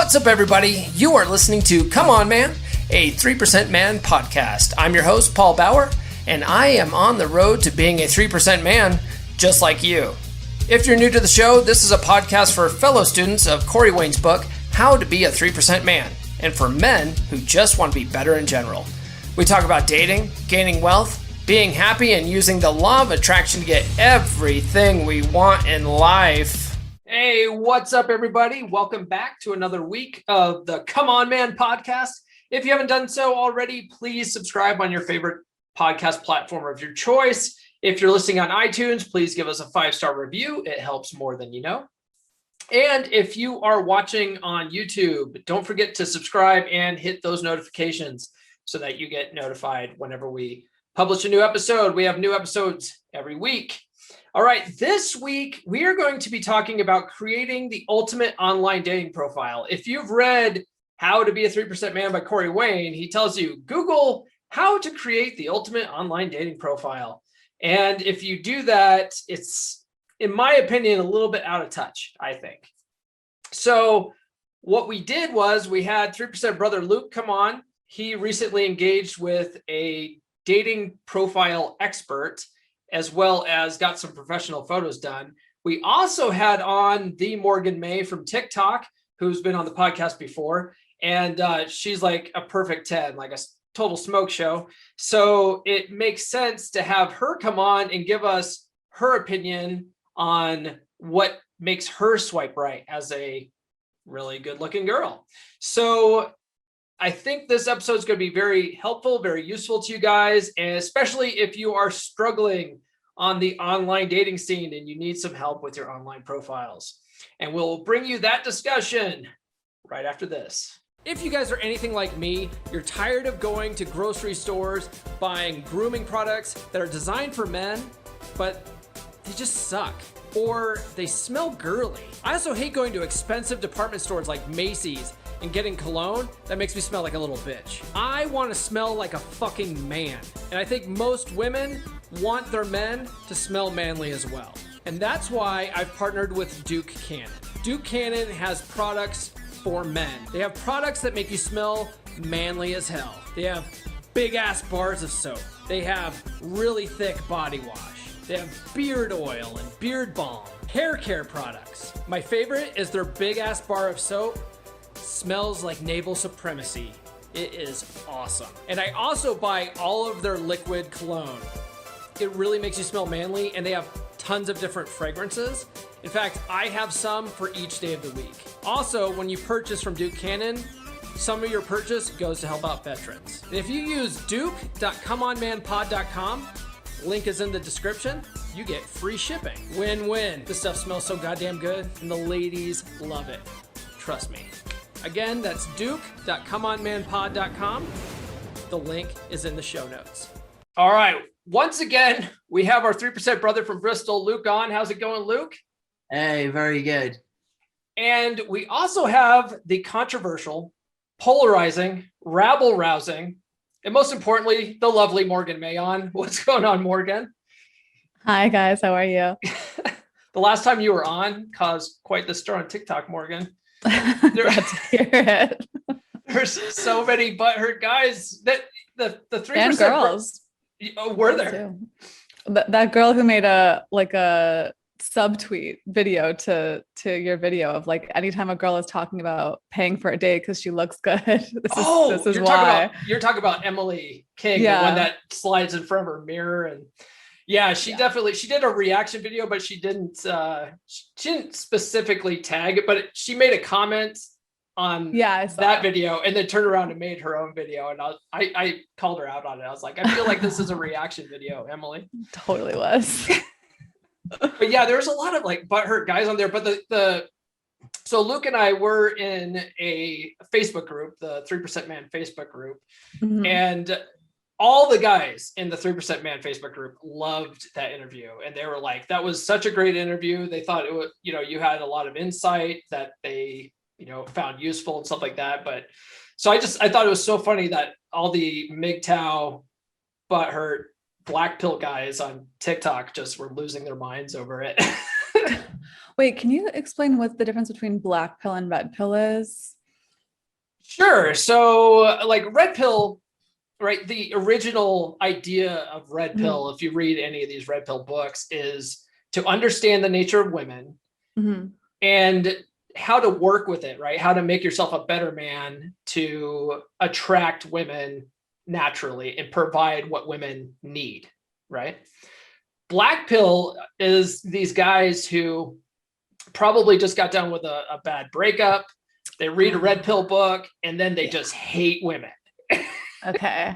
What's up, everybody? You are listening to Come On Man, a 3% Man podcast. I'm your host, Paul Bauer, and I am on the road to being a 3% man just like you. If you're new to the show, this is a podcast for fellow students of Corey Wayne's book, How to Be a 3% Man, and for men who just want to be better in general. We talk about dating, gaining wealth, being happy, and using the law of attraction to get everything we want in life. Hey, what's up, everybody? Welcome back to another week of the Come On Man podcast. If you haven't done so already, please subscribe on your favorite podcast platform of your choice. If you're listening on iTunes, please give us a 5-star review. It helps more than you know. And if you are watching on YouTube, don't forget to subscribe and hit those notifications so that you get notified whenever we publish a new episode. We have new episodes every week. All right, this week we are going to be talking about creating the ultimate online dating profile. If you've read How to Be a 3% Man by Corey Wayne, he tells you, Google how to create the ultimate online dating profile. And if you do that, it's, in my opinion, a little bit out of touch, I think. So what we did was we had 3% brother Luke come on. He recently engaged with a dating profile expert, as well as got some professional photos done. We also had on the Morgan May from TikTok, who's been on the podcast before. And she's like a perfect 10, like a total smoke show. So it makes sense to have her come on and give us her opinion on what makes her swipe right as a really good looking girl. So I think this episode is going to be very helpful, very useful to you guys, and especially if you are struggling on the online dating scene and you need some help with your online profiles. And we'll bring you that discussion right after this. If you guys are anything like me, you're tired of going to grocery stores, buying grooming products that are designed for men, but they just suck, or they smell girly. I also hate going to expensive department stores like Macy's and getting cologne that makes me smell like a little bitch. I want to smell like a fucking man. And I think most women want their men to smell manly as well. And that's why I've partnered with Duke Cannon. Duke Cannon has products for men. They have products that make you smell manly as hell. They have big ass bars of soap. They have really thick body wash. They have beard oil and beard balm, hair care products. My favorite is their big ass bar of soap. Smells like naval supremacy. It is awesome. And I also buy all of their liquid cologne. It really makes you smell manly, and they have tons of different fragrances. In fact, I have some for each day of the week. Also, when you purchase from Duke Cannon, some of your purchase goes to help out veterans. And if you use duke.comeonmanpod.com, link is in the description, you get free shipping. Win-win. This stuff smells so goddamn good, and the ladies love it. Trust me. Again, that's duke.comeonmanpod.com. The link is in the show notes. All right. Once again, we have our 3% brother from Bristol, Luke, on. How's it going, Luke? Hey, very good. And we also have the controversial, polarizing, rabble-rousing, and most importantly, the lovely Morgan May on. What's going on, Morgan? Hi, guys. How are you? The last time you were on caused quite the stir on TikTok, Morgan. Glad to hear it. There's so many butthurt guys that the 3% and girls. Were there? Too. That girl who made a subtweet video to your video of like anytime a girl is talking about paying for a date because she looks good. This is why. You're talking about Emily King, the one that slides in front of her mirror. And yeah, she did a reaction video, but she didn't specifically tag it, but she made a comment on that video and then turned around and made her own video. And I called her out on it. I was like, I feel like this is a reaction video, Emily. Totally was. But yeah, there's a lot of like butthurt guys on there. But so Luke and I were in a Facebook group, the 3% Man Facebook group, and all the guys in the 3% Man Facebook group loved that interview. And they were like, that was such a great interview. They thought it was, you had a lot of insight that they, found useful and stuff like that. But so I thought it was so funny that all the MGTOW butthurt black pill guys on TikTok just were losing their minds over it. Wait, can you explain what the difference between black pill and red pill is? Sure. So like red pill, right? The original idea of red pill, if you read any of these red pill books, is to understand the nature of women and how to work with it, right? How to make yourself a better man to attract women naturally and provide what women need, right? Black pill is these guys who probably just got done with a bad breakup. They read a red pill book and then they just hate women. Okay.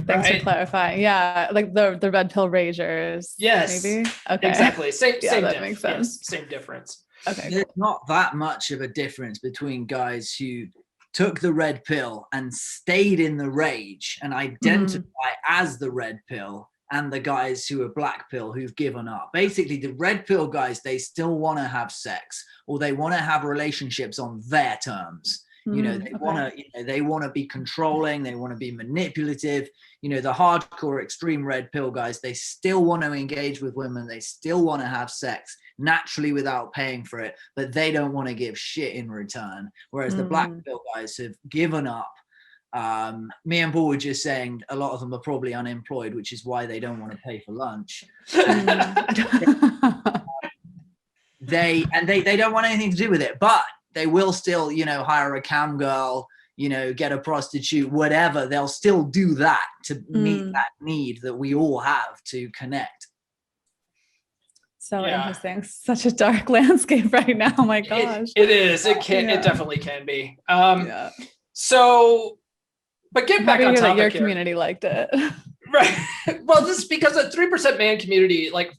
Thanks for clarifying. Yeah, like the red pill ragers. Yes. Maybe. Okay. Exactly. Same. That makes sense. Yes, same difference. Okay. There's not that much of a difference between guys who took the red pill and stayed in the rage and identify as the red pill, and the guys who are black pill who've given up. Basically, the red pill guys, they still want to have sex, or they want to have relationships on their terms. You know, they want to be controlling, they want to be manipulative. You know, the hardcore extreme red pill guys, they still want to engage with women, they still want to have sex naturally without paying for it, but they don't want to give shit in return. Whereas the black pill guys have given up. Me and Paul were just saying a lot of them are probably unemployed, which is why they don't want to pay for lunch. They don't want anything to do with it, but they will still, you know, hire a cam girl, you know, get a prostitute, whatever. They'll still do that to meet that need that we all have to connect. So interesting. Such a dark landscape right now. Oh my gosh. It is. It can. It definitely can be. So, but get back on topic that your here. Community liked it. Right. Well, this is because the 3% man community, like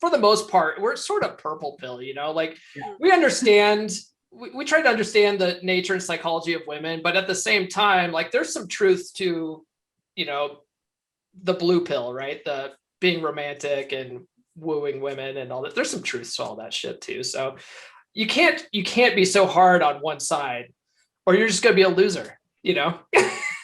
for the most part, we're sort of purple pill, you know, like we understand, we try to understand the nature and psychology of women, but at the same time, like there's some truth to, you know, the blue pill, right? The being romantic and wooing women and all that. There's some truth to all that shit too. So you can't be so hard on one side or you're just going to be a loser, you know?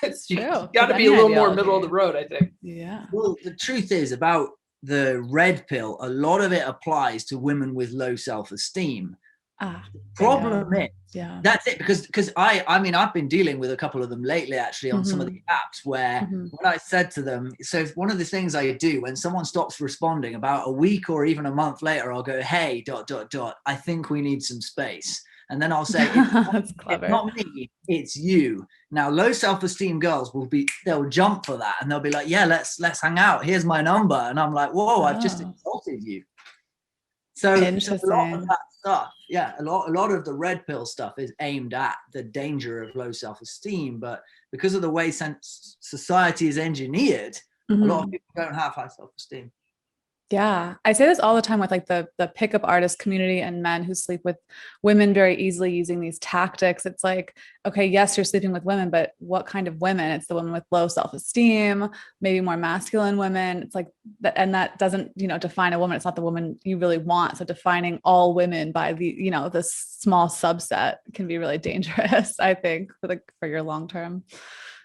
It's true. You got to be a little more middle of the road, I think. Yeah. Well, the truth is about the red pill, a lot of it applies to women with low self-esteem. Problem is, that's it, because I mean I've been dealing with a couple of them lately actually on some of the apps where when I said to them, so one of the things I do when someone stops responding about a week or even a month later, I'll go, hey, ... I think we need some space. And then I'll say, it's not me, it's you. Now, low self-esteem girls they'll jump for that and they'll be like, yeah, let's hang out. Here's my number. And I'm like, whoa, I've just insulted you. So a lot of that stuff, a lot of the red pill stuff is aimed at the danger of low self-esteem. But because of the way society is engineered, a lot of people don't have high self-esteem. Yeah, I say this all the time with like the pickup artist community and men who sleep with women very easily using these tactics. It's like, okay, yes, you're sleeping with women, but what kind of women? It's the women with low self-esteem, maybe more masculine women. It's like that, and that doesn't, you know, define a woman. It's not the woman you really want. So defining all women by the, you know, this small subset can be really dangerous, I think, for your long term.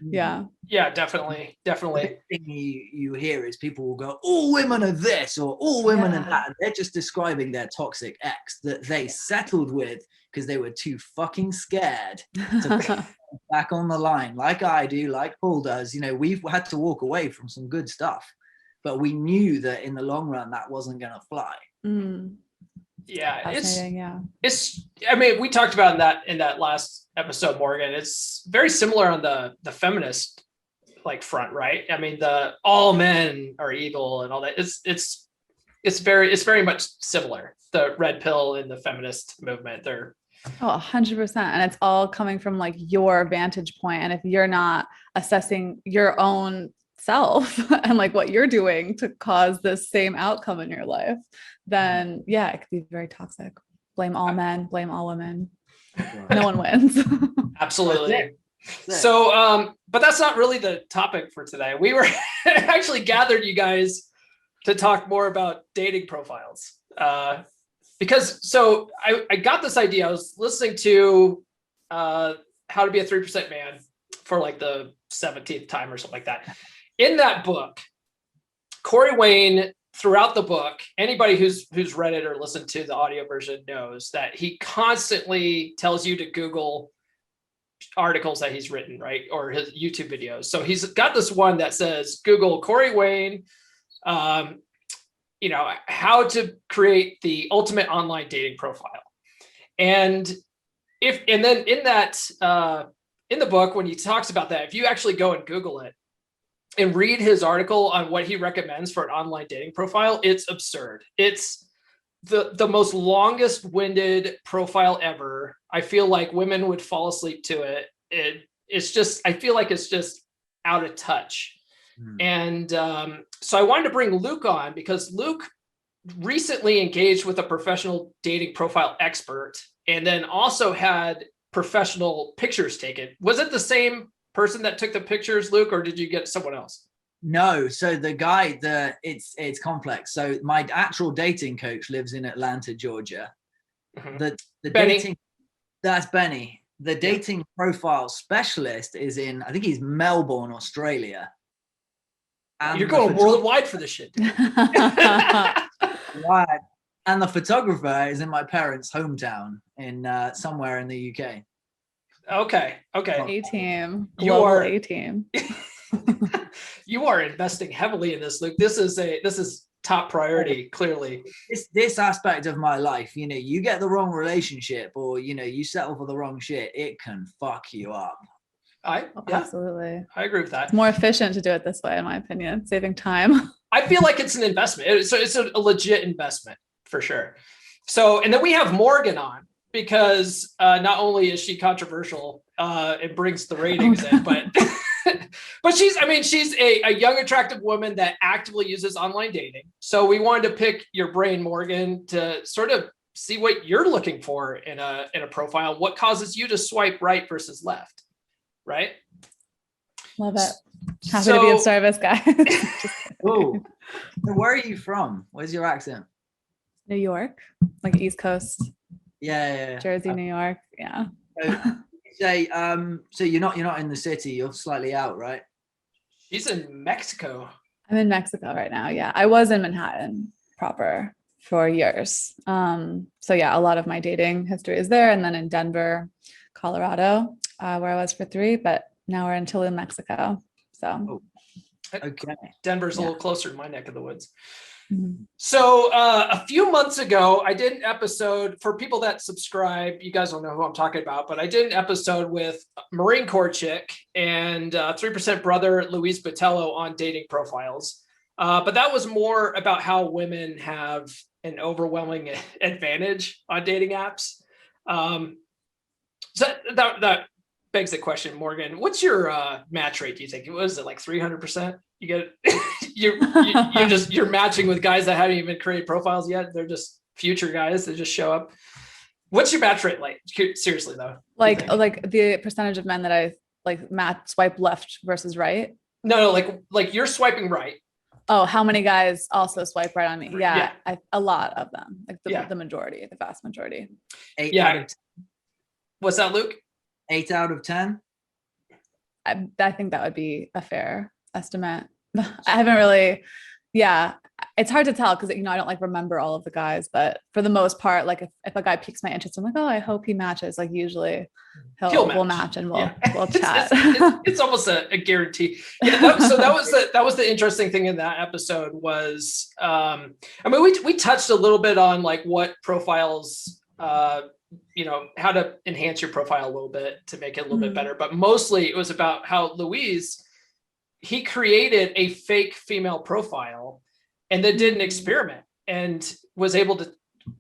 Yeah, definitely. The thing you hear is people will go, all women are this or all women are that. And they're just describing their toxic ex that they settled with because they were too fucking scared to back on the line, like I do, like Paul does. You know, we've had to walk away from some good stuff, but we knew that in the long run that wasn't going to fly. It's I mean, we talked about in that last episode, Morgan. It's very similar on the feminist like front, right? I mean, the all men are evil and all that. It's very much similar. The red pill and the feminist movement. They're 100%. And it's all coming from like your vantage point. And if you're not assessing your own self and like what you're doing to cause this same outcome in your life, then it could be very toxic. Blame all men, blame all women. No one wins. Absolutely. So, but that's not really the topic for today. We were actually gathered you guys to talk more about dating profiles. Because I got this idea. I was listening to How to Be a 3% Man for like the 17th time or something like that. In that book, Corey Wayne, throughout the book, anybody who's read it or listened to the audio version knows that he constantly tells you to Google articles that he's written, right? Or his YouTube videos. So he's got this one that says, Google Corey Wayne, you know, how to create the ultimate online dating profile. And then in that, in the book, when he talks about that, if you actually go and Google it and read his article on what he recommends for an online dating profile, it's absurd. It's the most longest winded profile ever. I feel like women would fall asleep to it. It's just, I feel like it's just out of touch. And so I wanted to bring Luke on because Luke recently engaged with a professional dating profile expert and then also had professional pictures taken. Was it the same person that took the pictures, Luke, or did you get someone else? No, so the guy, it's complex. So my actual dating coach lives in Atlanta, Georgia. The Benny. dating, that's Benny. The dating profile specialist is in, I think he's Melbourne, Australia. And you're going worldwide for this shit. Right. And the photographer is in my parents' hometown in somewhere in the UK. Okay. A-team. Global A-team. You are investing heavily in this, Luke. This is top priority, clearly. This aspect of my life, you know, you get the wrong relationship or, you know, you settle for the wrong shit, it can fuck you up. Absolutely. I agree with that. It's more efficient to do it this way, in my opinion, saving time. I feel like it's an investment. So it's a legit investment for sure. So, and then we have Morgan on because not only is she controversial, it brings the ratings in, but she's a young, attractive woman that actively uses online dating. So we wanted to pick your brain, Morgan, to sort of see what you're looking for in a profile. What causes you to swipe right versus left, right? Love it. Happy to be of service, guys. Oh, where are you from? Where's your accent? New York, like East Coast. Yeah. Jersey, New York. Yeah. So you're not in the city. You're slightly out, right? She's in Mexico. I'm in Mexico right now. Yeah, I was in Manhattan proper for years. So yeah, a lot of my dating history is there, and then in Denver, Colorado, where I was for 3. But now we're in Tulum, Mexico. So okay, Denver's a little closer to my neck of the woods. So a few months ago, I did an episode for people that subscribe. You guys don't know who I'm talking about, but I did an episode with Marine Corps chick and 3% brother Luis Botello on dating profiles. But that was more about how women have an overwhelming advantage on dating apps. So that begs the question, Morgan, what's your match rate, do you think? Was it like 300%? You get you're matching with guys that haven't even created profiles yet. They're just future guys that just show up. What's your match rate like? Seriously though. Like the percentage of men that I swipe left versus right? No, like you're swiping right. Oh, how many guys also swipe right on me? Yeah. A lot of them. Like the majority, the vast majority. 8 out of 10. What's that, Luke? 8 out of 10. I think that would be a fair estimate. I haven't really, it's hard to tell because, you know, I don't remember all of the guys, but for the most part, like if a guy piques my interest, I'm like, oh, I hope he matches. Like usually we'll match and we'll chat. It's almost a guarantee. Yeah. So that was the interesting thing in that episode was, we touched a little bit on like what profiles, you know, how to enhance your profile a little bit to make it a little bit better, but mostly it was about how Luis, he created a fake female profile and then did an experiment and was able to,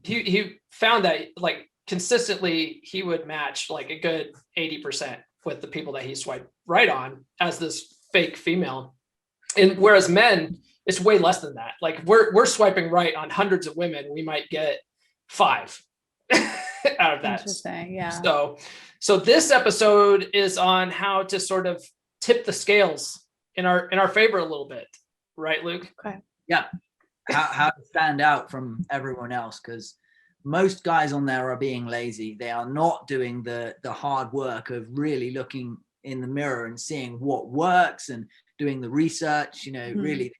he found that like consistently he would match like a good 80% with the people that he swiped right on as this fake female. And whereas men, it's way less than that. Like we're swiping right on hundreds of women. We might get 5 out of that. Interesting. Yeah. So this episode is on how to sort of tip the scales in our favor a little bit, right, Luke? Okay. Yeah. How to stand out from everyone else, because most guys on there are being lazy. They are not doing the hard work of really looking in the mirror and seeing what works and doing the research. You know, really,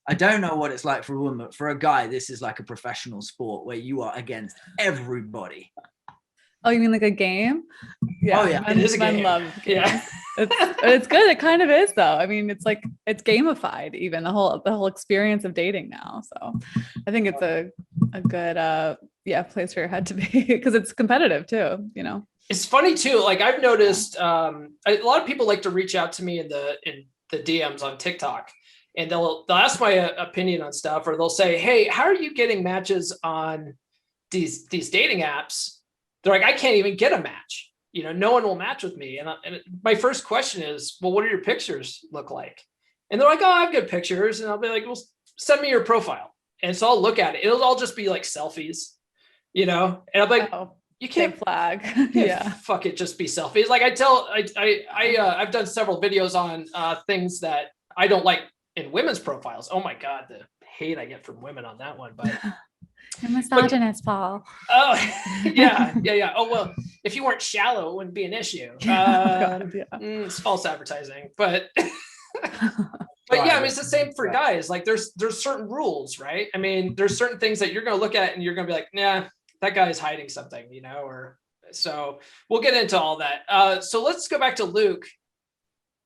I don't know what it's like for a woman, but for a guy, this is like a professional sport where you are against everybody. Oh, you mean like a game? Yeah. Oh, yeah. Men, it is a game. Love games. Yeah. It's good. It kind of is though. I mean, it's like it's gamified even the whole experience of dating now. So I think it's a good place for your head to be because it's competitive too, you know. It's funny too. Like I've noticed a lot of people like to reach out to me in the DMs on TikTok, and they'll ask my opinion on stuff, or they'll say, "Hey, how are you getting matches on these dating apps?" They're like, "I can't even get a match. You know, no one will match with me." And my first question is, "Well, what do your pictures look like?" And they're like, "Oh, I have good pictures." And I'll be like, "Well, send me your profile." And so I'll look at it. It'll all just be like selfies, you know. And I'm like, "You can't flag." Yeah, fuck it, just be selfies. Like I've done several videos on things that I don't like in women's profiles. Oh my God, the hate I get from women on that one. But you're misogynist, Paul. Oh, yeah. Oh, well, if you weren't shallow, it wouldn't be an issue. It's false advertising, but but yeah, I mean, it's the same for guys. Like there's certain rules, right? I mean, there's certain things that you're going to look at and you're going to be like, nah, that guy's hiding something, you know, or so we'll get into all that. So let's go back to Luke.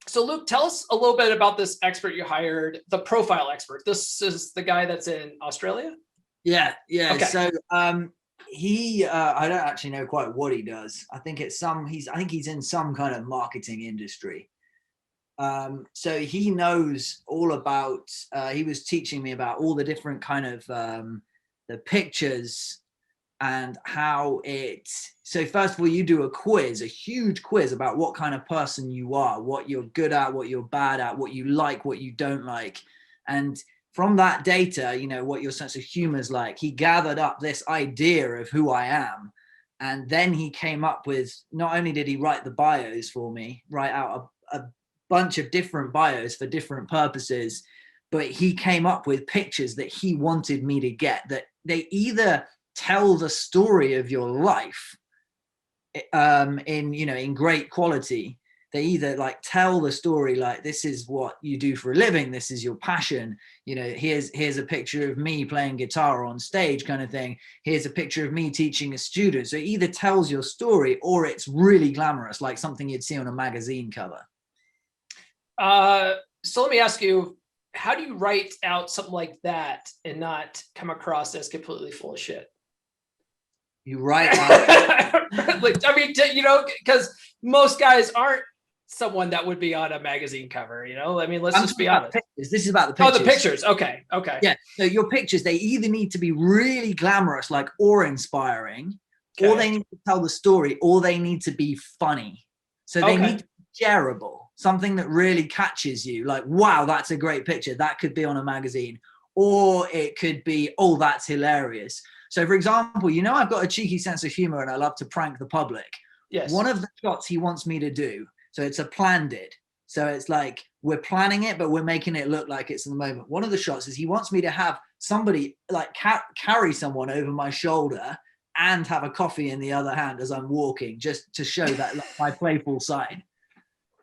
So Luke, tell us a little bit about this expert you hired, the profile expert. This is the guy that's in Australia. Yeah. Okay. So he I don't actually know quite what he does. I think he's in some kind of marketing industry. So he knows all about he was teaching me about all the different kind of the pictures and how so first of all, you do a huge quiz about what kind of person you are, what you're good at, what you're bad at, what you like, what you don't like. And from that data, you know, what your sense of humor is like, he gathered up this idea of who I am. And then he came up with, not only did he write the bios for me, write out a bunch of different bios for different purposes, but he came up with pictures that he wanted me to get, that they either tell the story of your life in great quality. They either like tell the story, like this is what you do for a living, this is your passion, you know, here's a picture of me playing guitar on stage kind of thing, here's a picture of me teaching a student. So it either tells your story or it's really glamorous, like something you'd see on a magazine cover. So let me ask you, how do you write out something like that and not come across as completely full of shit? You write out like, I mean, you know, because most guys aren't someone that would be on a magazine cover, you know. I mean, let's just be honest. This is about the pictures. Oh, the pictures. Okay. Yeah. So your pictures, they either need to be really glamorous, like awe-inspiring, or they need to tell the story, or they need to be funny. So they need to be shareable, something that really catches you. Like, wow, that's a great picture. That could be on a magazine, or it could be, oh, that's hilarious. So, for example, you know, I've got a cheeky sense of humor and I love to prank the public. Yes. One of the shots he wants me to do, so it's a planned it. So it's like we're planning it, but we're making it look like it's in the moment. One of the shots is he wants me to have somebody like carry someone over my shoulder and have a coffee in the other hand as I'm walking, just to show that like, my playful side.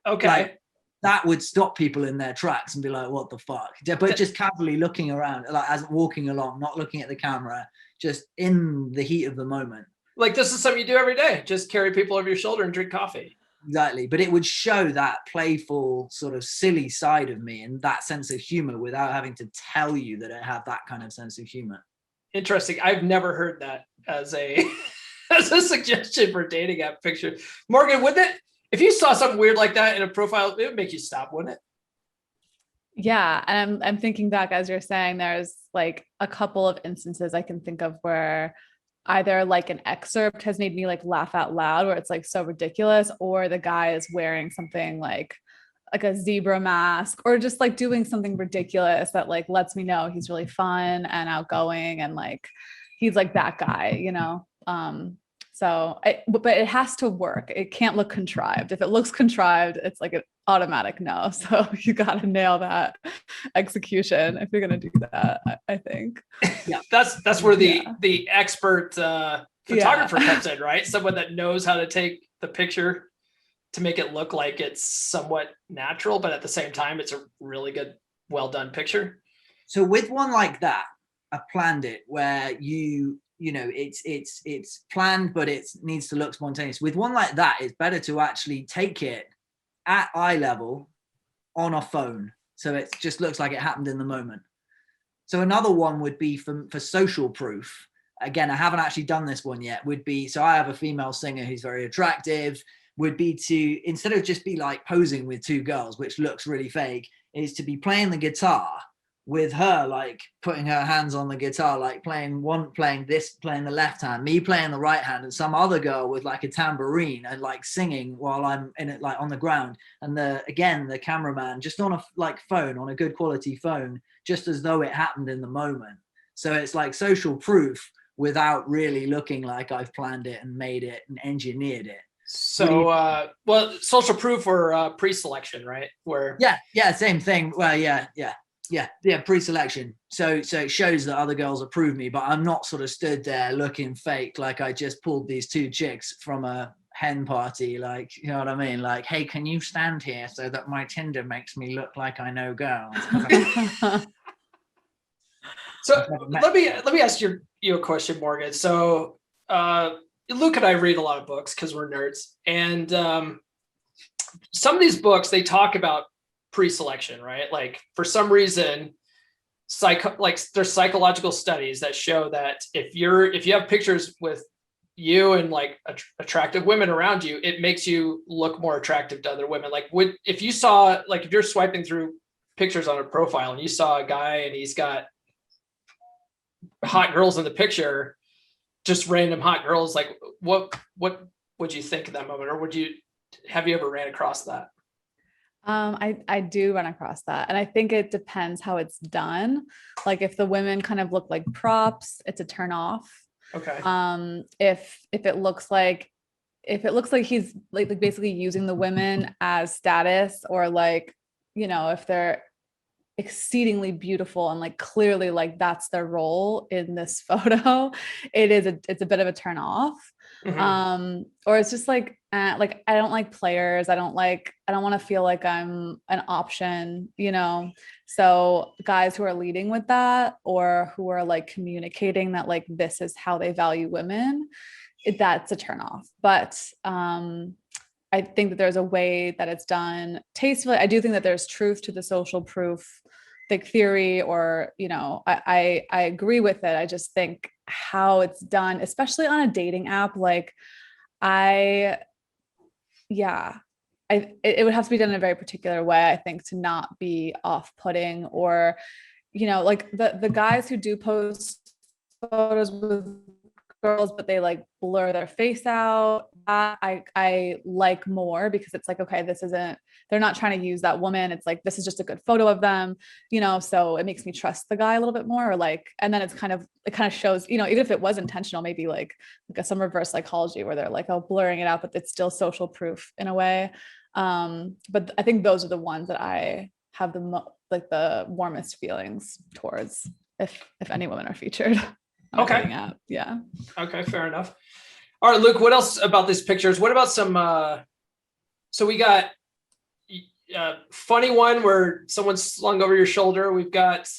Okay. Like, that would stop people in their tracks and be like, what the fuck? But just casually looking around, like as walking along, not looking at the camera, just in the heat of the moment. Like this is something you do every day. Just carry people over your shoulder and drink coffee. Exactly. But it would show that playful, sort of silly side of me and that sense of humor without having to tell you that I have that kind of sense of humor. Interesting. I've never heard that as a as a suggestion for dating app picture. Morgan, wouldn't it, if you saw something weird like that in a profile, it would make you stop, wouldn't it? Yeah. And I'm thinking back as you're saying, there's like a couple of instances I can think of where either like an excerpt has made me like laugh out loud, where it's like so ridiculous, or the guy is wearing something like a zebra mask, or just like doing something ridiculous that like lets me know he's really fun and outgoing and like he's like that guy, you know. But it has to work. It can't look contrived. If it looks contrived, it's like an automatic no. So you got to nail that execution if you're going to do that, I think. Yeah, that's where the expert photographer comes in, right? Someone that knows how to take the picture to make it look like it's somewhat natural, but at the same time, it's a really good, well done picture. So with one like that, I planned it where you you know, it's planned, but it needs to look spontaneous. With one like that, it's better to actually take it at eye level on a phone, so it just looks like it happened in the moment. So another one would be for social proof. Again, I haven't actually done this one yet. Would be, so I have a female singer who's very attractive. Would be to, instead of just be like posing with two girls, which looks really fake, is to be playing the guitar with her, like putting her hands on the guitar, like playing the left hand, me playing the right hand, and some other girl with like a tambourine and like singing while I'm in it, like on the ground. And the cameraman just on a like phone, on a good quality phone, just as though it happened in the moment. So it's like social proof without really looking like I've planned it and made it and engineered it. So, well, social proof or pre-selection, right? Where yeah, same thing. Well, yeah, pre-selection. So it shows that other girls approve me, but I'm not sort of stood there looking fake like I just pulled these two chicks from a hen party, like, you know what I mean? Like, hey, can you stand here so that my Tinder makes me look like I know girls? So let me ask you a question, Morgan. So Luke and I read a lot of books because we're nerds, and some of these books, they talk about pre-selection, right? Like for some reason, there's psychological studies that show that if you have pictures with you and like attractive women around you, it makes you look more attractive to other women. Like if you're swiping through pictures on a profile and you saw a guy and he's got hot girls in the picture, just random hot girls, like what would you think at that moment? Or have you ever ran across that? I do run across that. And I think it depends how it's done. Like if the women kind of look like props, it's a turn off. Okay. If it looks like he's like basically using the women as status, or like, you know, if they're exceedingly beautiful and like clearly like that's their role in this photo, it's a bit of a turn off. Mm-hmm. Or it's just like I don't like players. I don't want to feel like I'm an option, you know? So guys who are leading with that, or who are like communicating that like this is how they value women, that's a turn off. But I think that there's a way that it's done tastefully. I do think that there's truth to the social proof like theory, or, you know, I agree with it. I just think how it's done, especially on a dating app, like it would have to be done in a very particular way, I think, to not be off-putting. Or, you know, like the guys who do post photos with girls but they like blur their face out, I like more, because it's like, okay, they're not trying to use that woman, it's like this is just a good photo of them, you know, so it makes me trust the guy a little bit more. Or like, and then it kind of shows, you know, even if it was intentional, maybe like some reverse psychology where they're like, oh, blurring it out, but it's still social proof in a way. But I think those are the ones that I have the warmest feelings towards, if any women are featured. Okay. Yeah. Okay, fair enough. All right, Luke, what else about these pictures? What about some, so we got a funny one where someone's slung over your shoulder. We've got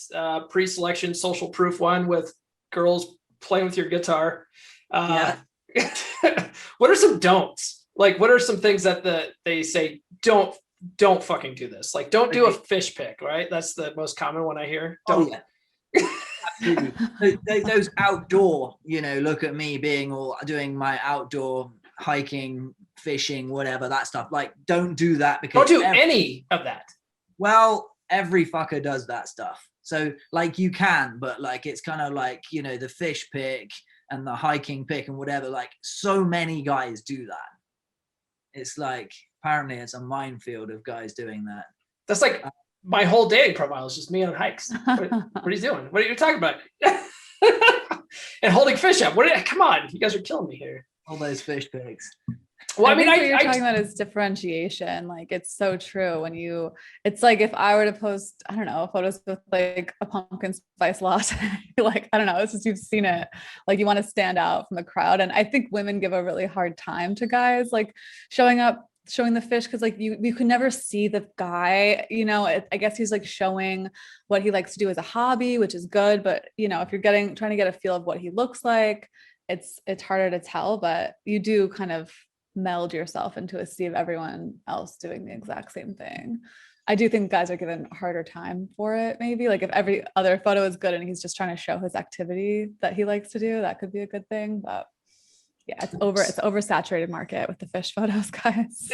pre-selection social proof one with girls playing with your guitar. What are some don'ts? Like, what are some things that they say, don't fucking do this? Like, don't do a fish pic, right? That's the most common one I hear. Don't. Oh, yeah. Absolutely. Those outdoor, you know, look at me doing my outdoor hiking, fishing, whatever, that stuff. Like, don't do that, because don't do any of that. Well, every fucker does that stuff. So like you can, but like it's kind of like, you know, the fish pic and the hiking pic and whatever, like so many guys do that. It's like, apparently it's a minefield of guys doing that. That's like my whole dating profile is just me on hikes. What are you doing? What are you talking about? And holding fish up. Come on, you guys are killing me here. All those fish pics. Well, I mean, what you're talking about is differentiation. Like, it's so true. It's like if I were to post, I don't know, photos with like a pumpkin spice latte, like, I don't know, it's just, you've seen it. Like, you want to stand out from the crowd. And I think women give a really hard time to guys like showing up showing the fish, because like you could never see the guy, you know. I guess he's like showing what he likes to do as a hobby, which is good, but you know, if you're trying to get a feel of what he looks like, it's harder to tell. But you do kind of meld yourself into a sea of everyone else doing the exact same thing. I do think guys are given a harder time for it, maybe. Like if every other photo is good and he's just trying to show his activity that he likes to do, that could be a good thing. But yeah, it's oversaturated market with the fish photos, guys.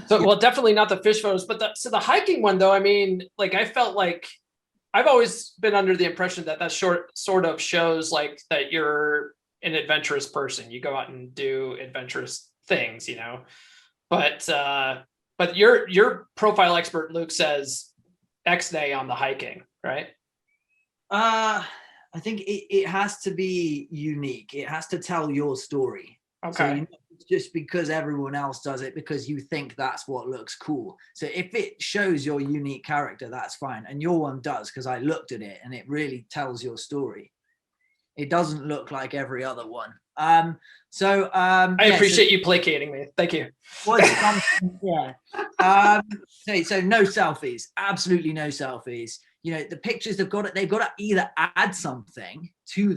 So, well, definitely not the fish photos, but the hiking one though, I mean, like I felt like I've always been under the impression that sort of shows like that you're an adventurous person. You go out and do adventurous things, you know. But your profile expert Luke says X-nay on the hiking, right? I think it has to be unique. It has to tell your story. Okay. So just because everyone else does it because you think that's what looks cool. So if it shows your unique character, that's fine. And your one does, because I looked at it and it really tells your story. It doesn't look like every other one. I appreciate you placating me. Thank you. Yeah. So no selfies. Absolutely no selfies. You know, the pictures they've got to either add something to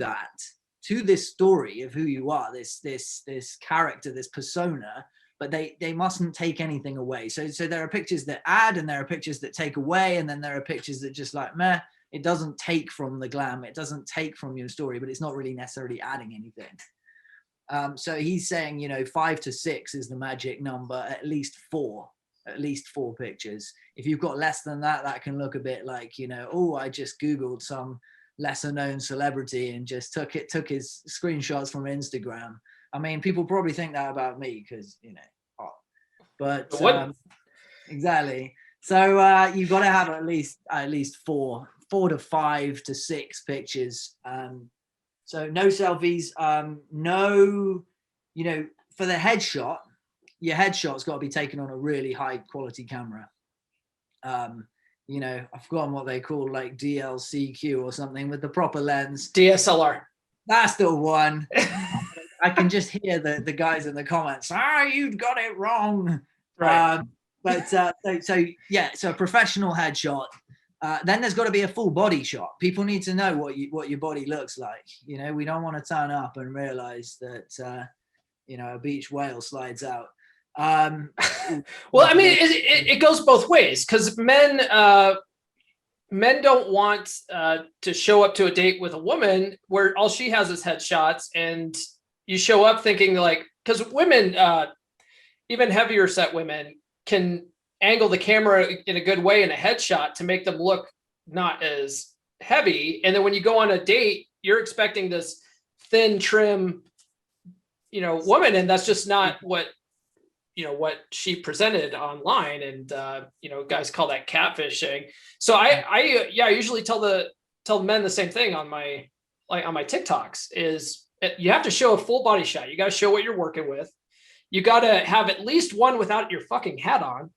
this story of who you are, this character, this persona, but they mustn't take anything away. So there are pictures that add and there are pictures that take away, and then there are pictures that just like meh. It doesn't take from the glam, it doesn't take from your story, but it's not really necessarily adding anything. So he's saying, you know, 5 to 6 is the magic number, at least four pictures. If you've got less than that, that can look a bit like, you know, oh, I just Googled some lesser known celebrity and just took his screenshots from Instagram. I mean, people probably think that about me because, you know, but exactly. So you've got to have at least 4 to 5 to 6 pictures. So no selfies, no, you know, for the headshot, your headshot's got to be taken on a really high quality camera. You know, I've forgotten what they call, like DLCQ or something, with the proper lens. DSLR. That's the one. I can just hear the guys in the comments. You got it wrong. Right. So a professional headshot. Then there's got to be a full body shot. People need to know what your body looks like. You know, we don't want to turn up and realize that you know, a beach whale slides out. Well, I mean, it goes both ways, because men don't want to show up to a date with a woman where all she has is headshots, and you show up thinking like, because women, even heavier set women, can angle the camera in a good way in a headshot to make them look not as heavy, and then when you go on a date, you're expecting this thin, trim, you know, woman, and that's just not what she presented online. And you know, guys call that catfishing. So I usually tell men the same thing on my TikToks is you have to show a full body shot. You got to show what you're working with. You got to have at least one without your fucking hat on,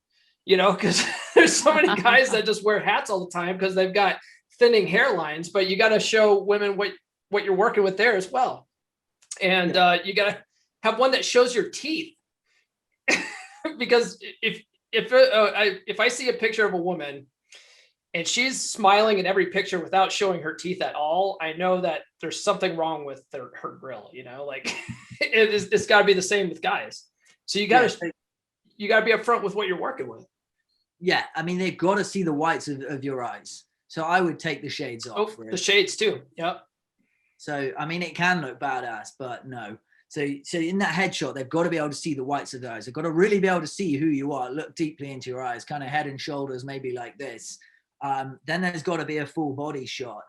you know, because there's so many guys that just wear hats all the time because they've got thinning hairlines, but you got to show women what you're working with there as well. And you got to have one that shows your teeth. Because if I see a picture of a woman and she's smiling in every picture without showing her teeth at all, I know that there's something wrong with her grill, you know, like it's got to be the same with guys. So you got to be upfront with what you're working with. Yeah, I mean, they've got to see the whites of your eyes. So I would take the shades off. The shades too. Yep. So I mean, it can look badass, but no. So in that headshot, they've got to be able to see the whites of the eyes. They've got to really be able to see who you are, look deeply into your eyes, kind of head and shoulders, maybe like this. Then there's got to be a full body shot.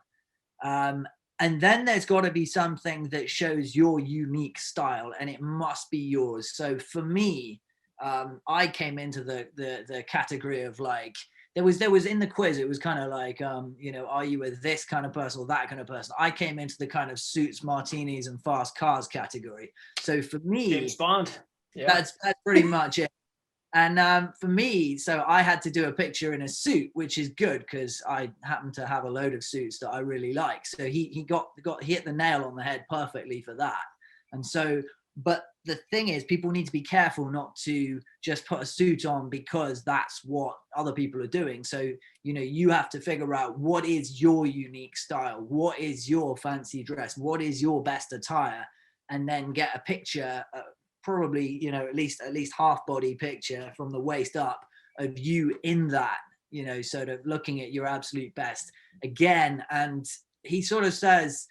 And then there's got to be something that shows your unique style, and it must be yours. So for me, I came into the category of like, there was in the quiz, it was kind of like, you know, are you with this kind of person or that kind of person? I came into the kind of suits, martinis, and fast cars category. So for me, James Bond. Yeah. That's pretty much it. And for me, so I had to do a picture in a suit, which is good because I happen to have a load of suits that I really like. So he hit the nail on the head perfectly for that. And so But the thing is, people need to be careful not to just put a suit on because that's what other people are doing. So, you know, you have to figure out what is your unique style, what is your fancy dress, what is your best attire, and then get a picture, probably, you know, at least half body picture from the waist up of you in that, you know, sort of looking at your absolute best again. And he sort of says,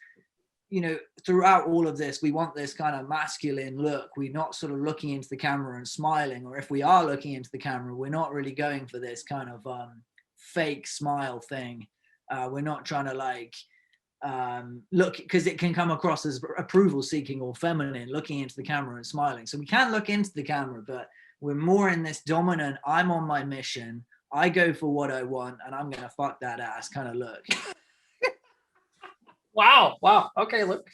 you know, throughout all of this, we want this kind of masculine look. We're not sort of looking into the camera and smiling, or if we are looking into the camera, we're not really going for this kind of fake smile thing. We're not trying to like look, because it can come across as approval seeking or feminine, looking into the camera and smiling. So we can look into the camera, but we're more in this dominant, I'm on my mission, I go for what I want, and I'm gonna fuck that ass kind of look. Wow. Okay, look.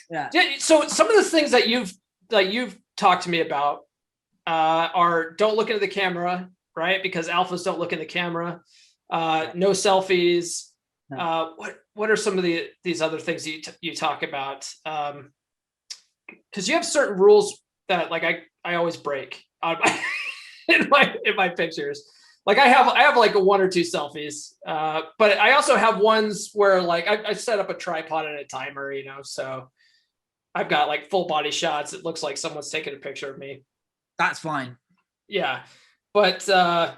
Yeah. So some of the things that you've talked to me about are don't look into the camera, right? Because alphas don't look in the camera. No selfies. No. What are some of these other things you talk about? Because you have certain rules that like I always break in my pictures. Like I have like a 1 or 2 selfies, but I also have ones where like I set up a tripod and a timer, you know, so I've got like full body shots. It looks like someone's taking a picture of me. That's fine. Yeah. But I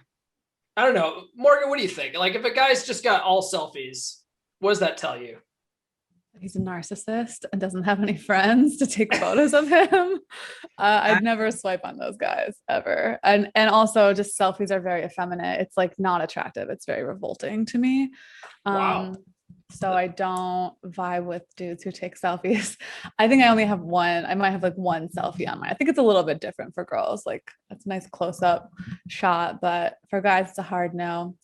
don't know. Morgan, what do you think? Like if a guy's just got all selfies, what does that tell you? He's a narcissist and doesn't have any friends to take photos of him. I'd never swipe on those guys ever. And also just selfies are very effeminate. It's like not attractive. It's very revolting to me. Wow. So I don't vibe with dudes who take selfies. I think I only have one. I might have like one selfie on mine. I think it's a little bit different for girls. Like that's a nice close up shot, but for guys, it's a hard no.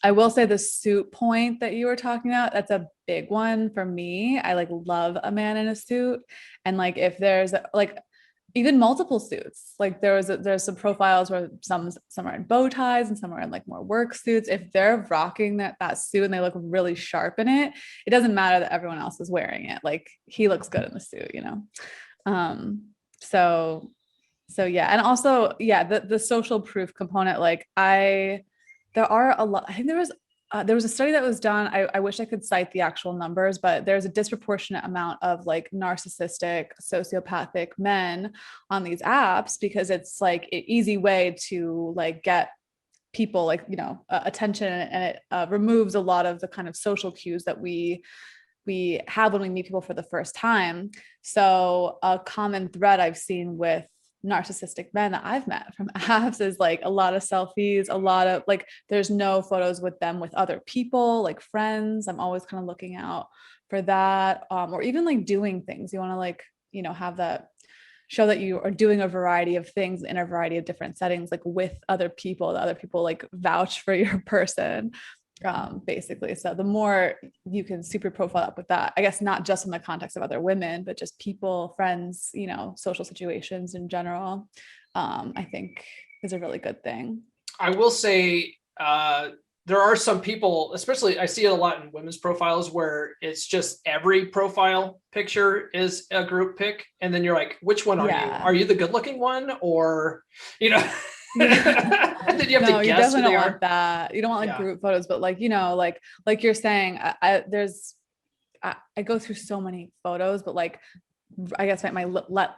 I will say the suit point that you were talking about, that's a big one for me. I like love a man in a suit. And like, if there's like even multiple suits, like there's some profiles where some are in bow ties and some are in like more work suits. If they're rocking that suit and they look really sharp in it, it doesn't matter that everyone else is wearing it. Like he looks good in the suit, you know? So yeah. And also, yeah, the social proof component, like there are a lot. I think there was a study that was done. I wish I could cite the actual numbers, but there's a disproportionate amount of like narcissistic, sociopathic men on these apps because it's like an easy way to like get people like, you know, attention, and it removes a lot of the kind of social cues that we have when we meet people for the first time. So a common thread I've seen with narcissistic men that I've met from apps is like a lot of selfies, a lot of like there's no photos with them with other people, like friends. I'm always kind of looking out for that. Or even like doing things. You want to like, you know, have that show that you are doing a variety of things in a variety of different settings, like with other people, the other people like vouch for your person. Basically. So the more you can super profile up with that, I guess, not just in the context of other women, but just people, friends, you know, social situations in general, I think is a really good thing. I will say there are some people, especially I see it a lot in women's profiles where it's just every profile picture is a group pic. And then you're like, which one are you? Are you the good looking one? Or, you know, and then you have to guess. You definitely don't want that. You don't want like group photos, but like, you know, like you're saying, I go through so many photos, but like, I guess my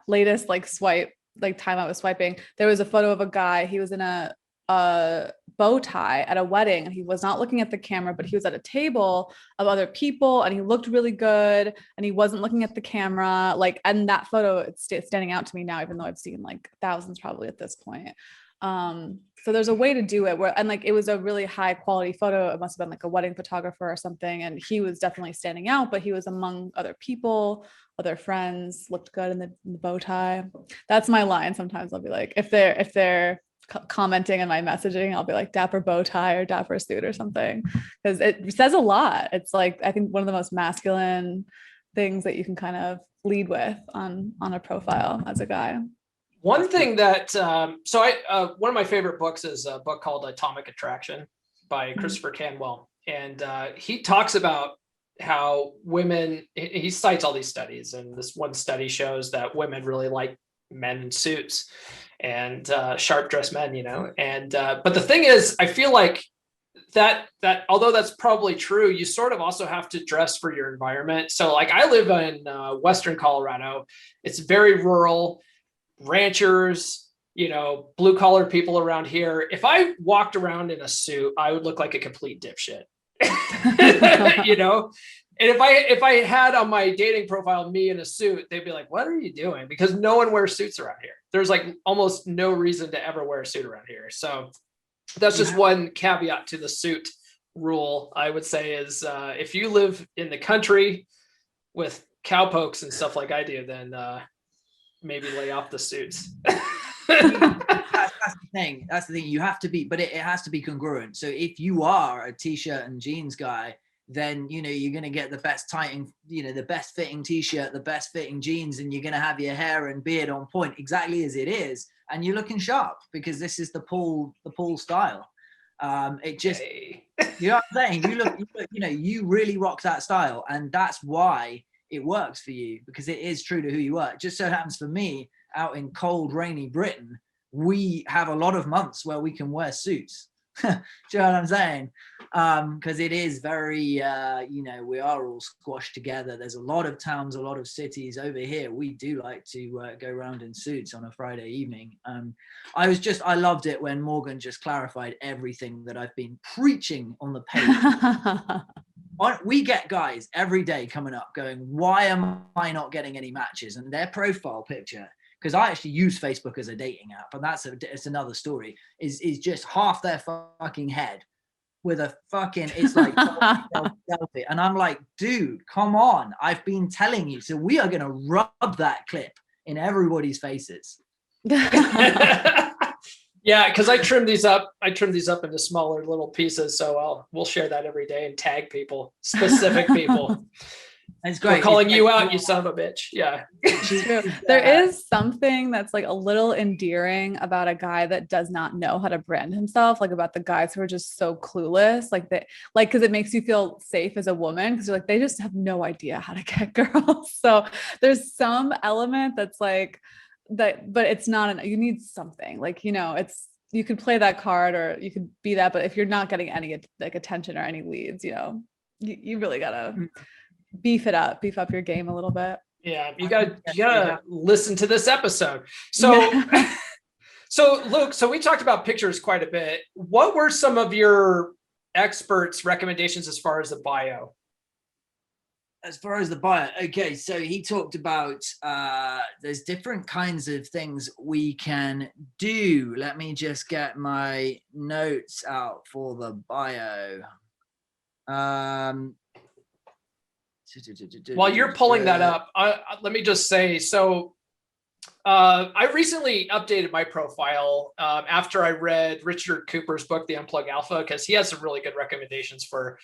latest like swipe, like time I was swiping, there was a photo of a guy. He was in a bow tie at a wedding, and he was not looking at the camera, but he was at a table of other people, and he looked really good, and he wasn't looking at the camera. Like, and that photo, it's standing out to me now, even though I've seen like thousands probably at this point. So there's a way to do it and like, it was a really high quality photo. It must've been like a wedding photographer or something. And he was definitely standing out, but he was among other people, other friends, looked good in the bow tie. That's my line. Sometimes I'll be like, if they're commenting in my messaging, I'll be like dapper bow tie or dapper suit or something, because it says a lot. It's like, I think one of the most masculine things that you can kind of lead with on a profile as a guy. One thing that, one of my favorite books is a book called Atomic Attraction by Christopher Canwell. And he talks about how women, he cites all these studies, and this one study shows that women really like men in suits and sharp dressed men, and but the thing is, I feel like that although that's probably true, you sort of also have to dress for your environment. So like I live in Western Colorado. It's very rural, ranchers, blue collar people around here. If I walked around in a suit, I would look like a complete dipshit. And if I had on my dating profile me in a suit, they'd be like, what are you doing? Because no one wears suits around here. There's like almost no reason to ever wear a suit around here. So that's just one caveat to the suit rule, I would say, is if you live in the country with cowpokes and stuff like I do, then maybe lay off the suits. That's the thing. You have to be, but it has to be congruent. So if you are a t-shirt and jeans guy, then you're going to get the best the best fitting t-shirt, the best fitting jeans, and you're going to have your hair and beard on point exactly as it is, and you're looking sharp because this is the Paul style. It just you know what I'm saying, you really rock that style, and that's why it works for you, because it is true to who you are. It just so happens for me, out in cold, rainy Britain, we have a lot of months where we can wear suits. Do you know what I'm saying? Because it is very, we are all squashed together. There's a lot of towns, a lot of cities over here. We do like to go around in suits on a Friday evening. I loved it when Morgan just clarified everything that I've been preaching on the page. We get guys every day coming up going, why am I not getting any matches? And their profile picture, because I actually use Facebook as a dating app, and it's another story, is just half their fucking head with a fucking, it's like selfie. And I'm like, dude, come on. I've been telling you. So we are going to rub that clip in everybody's faces. Yeah, because I trim these up into smaller little pieces. So we'll share that every day and tag people, specific people. It's great. We're calling you out, you son of a bitch. Yeah. There is something that's like a little endearing about a guy that does not know how to brand himself, like about the guys who are just so clueless, because it makes you feel safe as a woman, because you're like, they just have no idea how to get girls. So there's some element that's like that, but it's not you need something like, you could play that card or you could be that, but if you're not getting any like attention or any leads, you really gotta beef up your game a little bit. Yeah, you gotta listen to this episode. So so Luke, we talked about pictures quite a bit. What were some of your experts' recommendations as far as the bio? Okay, so he talked about there's different kinds of things we can do. Let me just get my notes out for the bio. While you're pulling that up, let me just say, so I recently updated my profile after I read Richard Cooper's book, The Unplug Alpha, because he has some really good recommendations for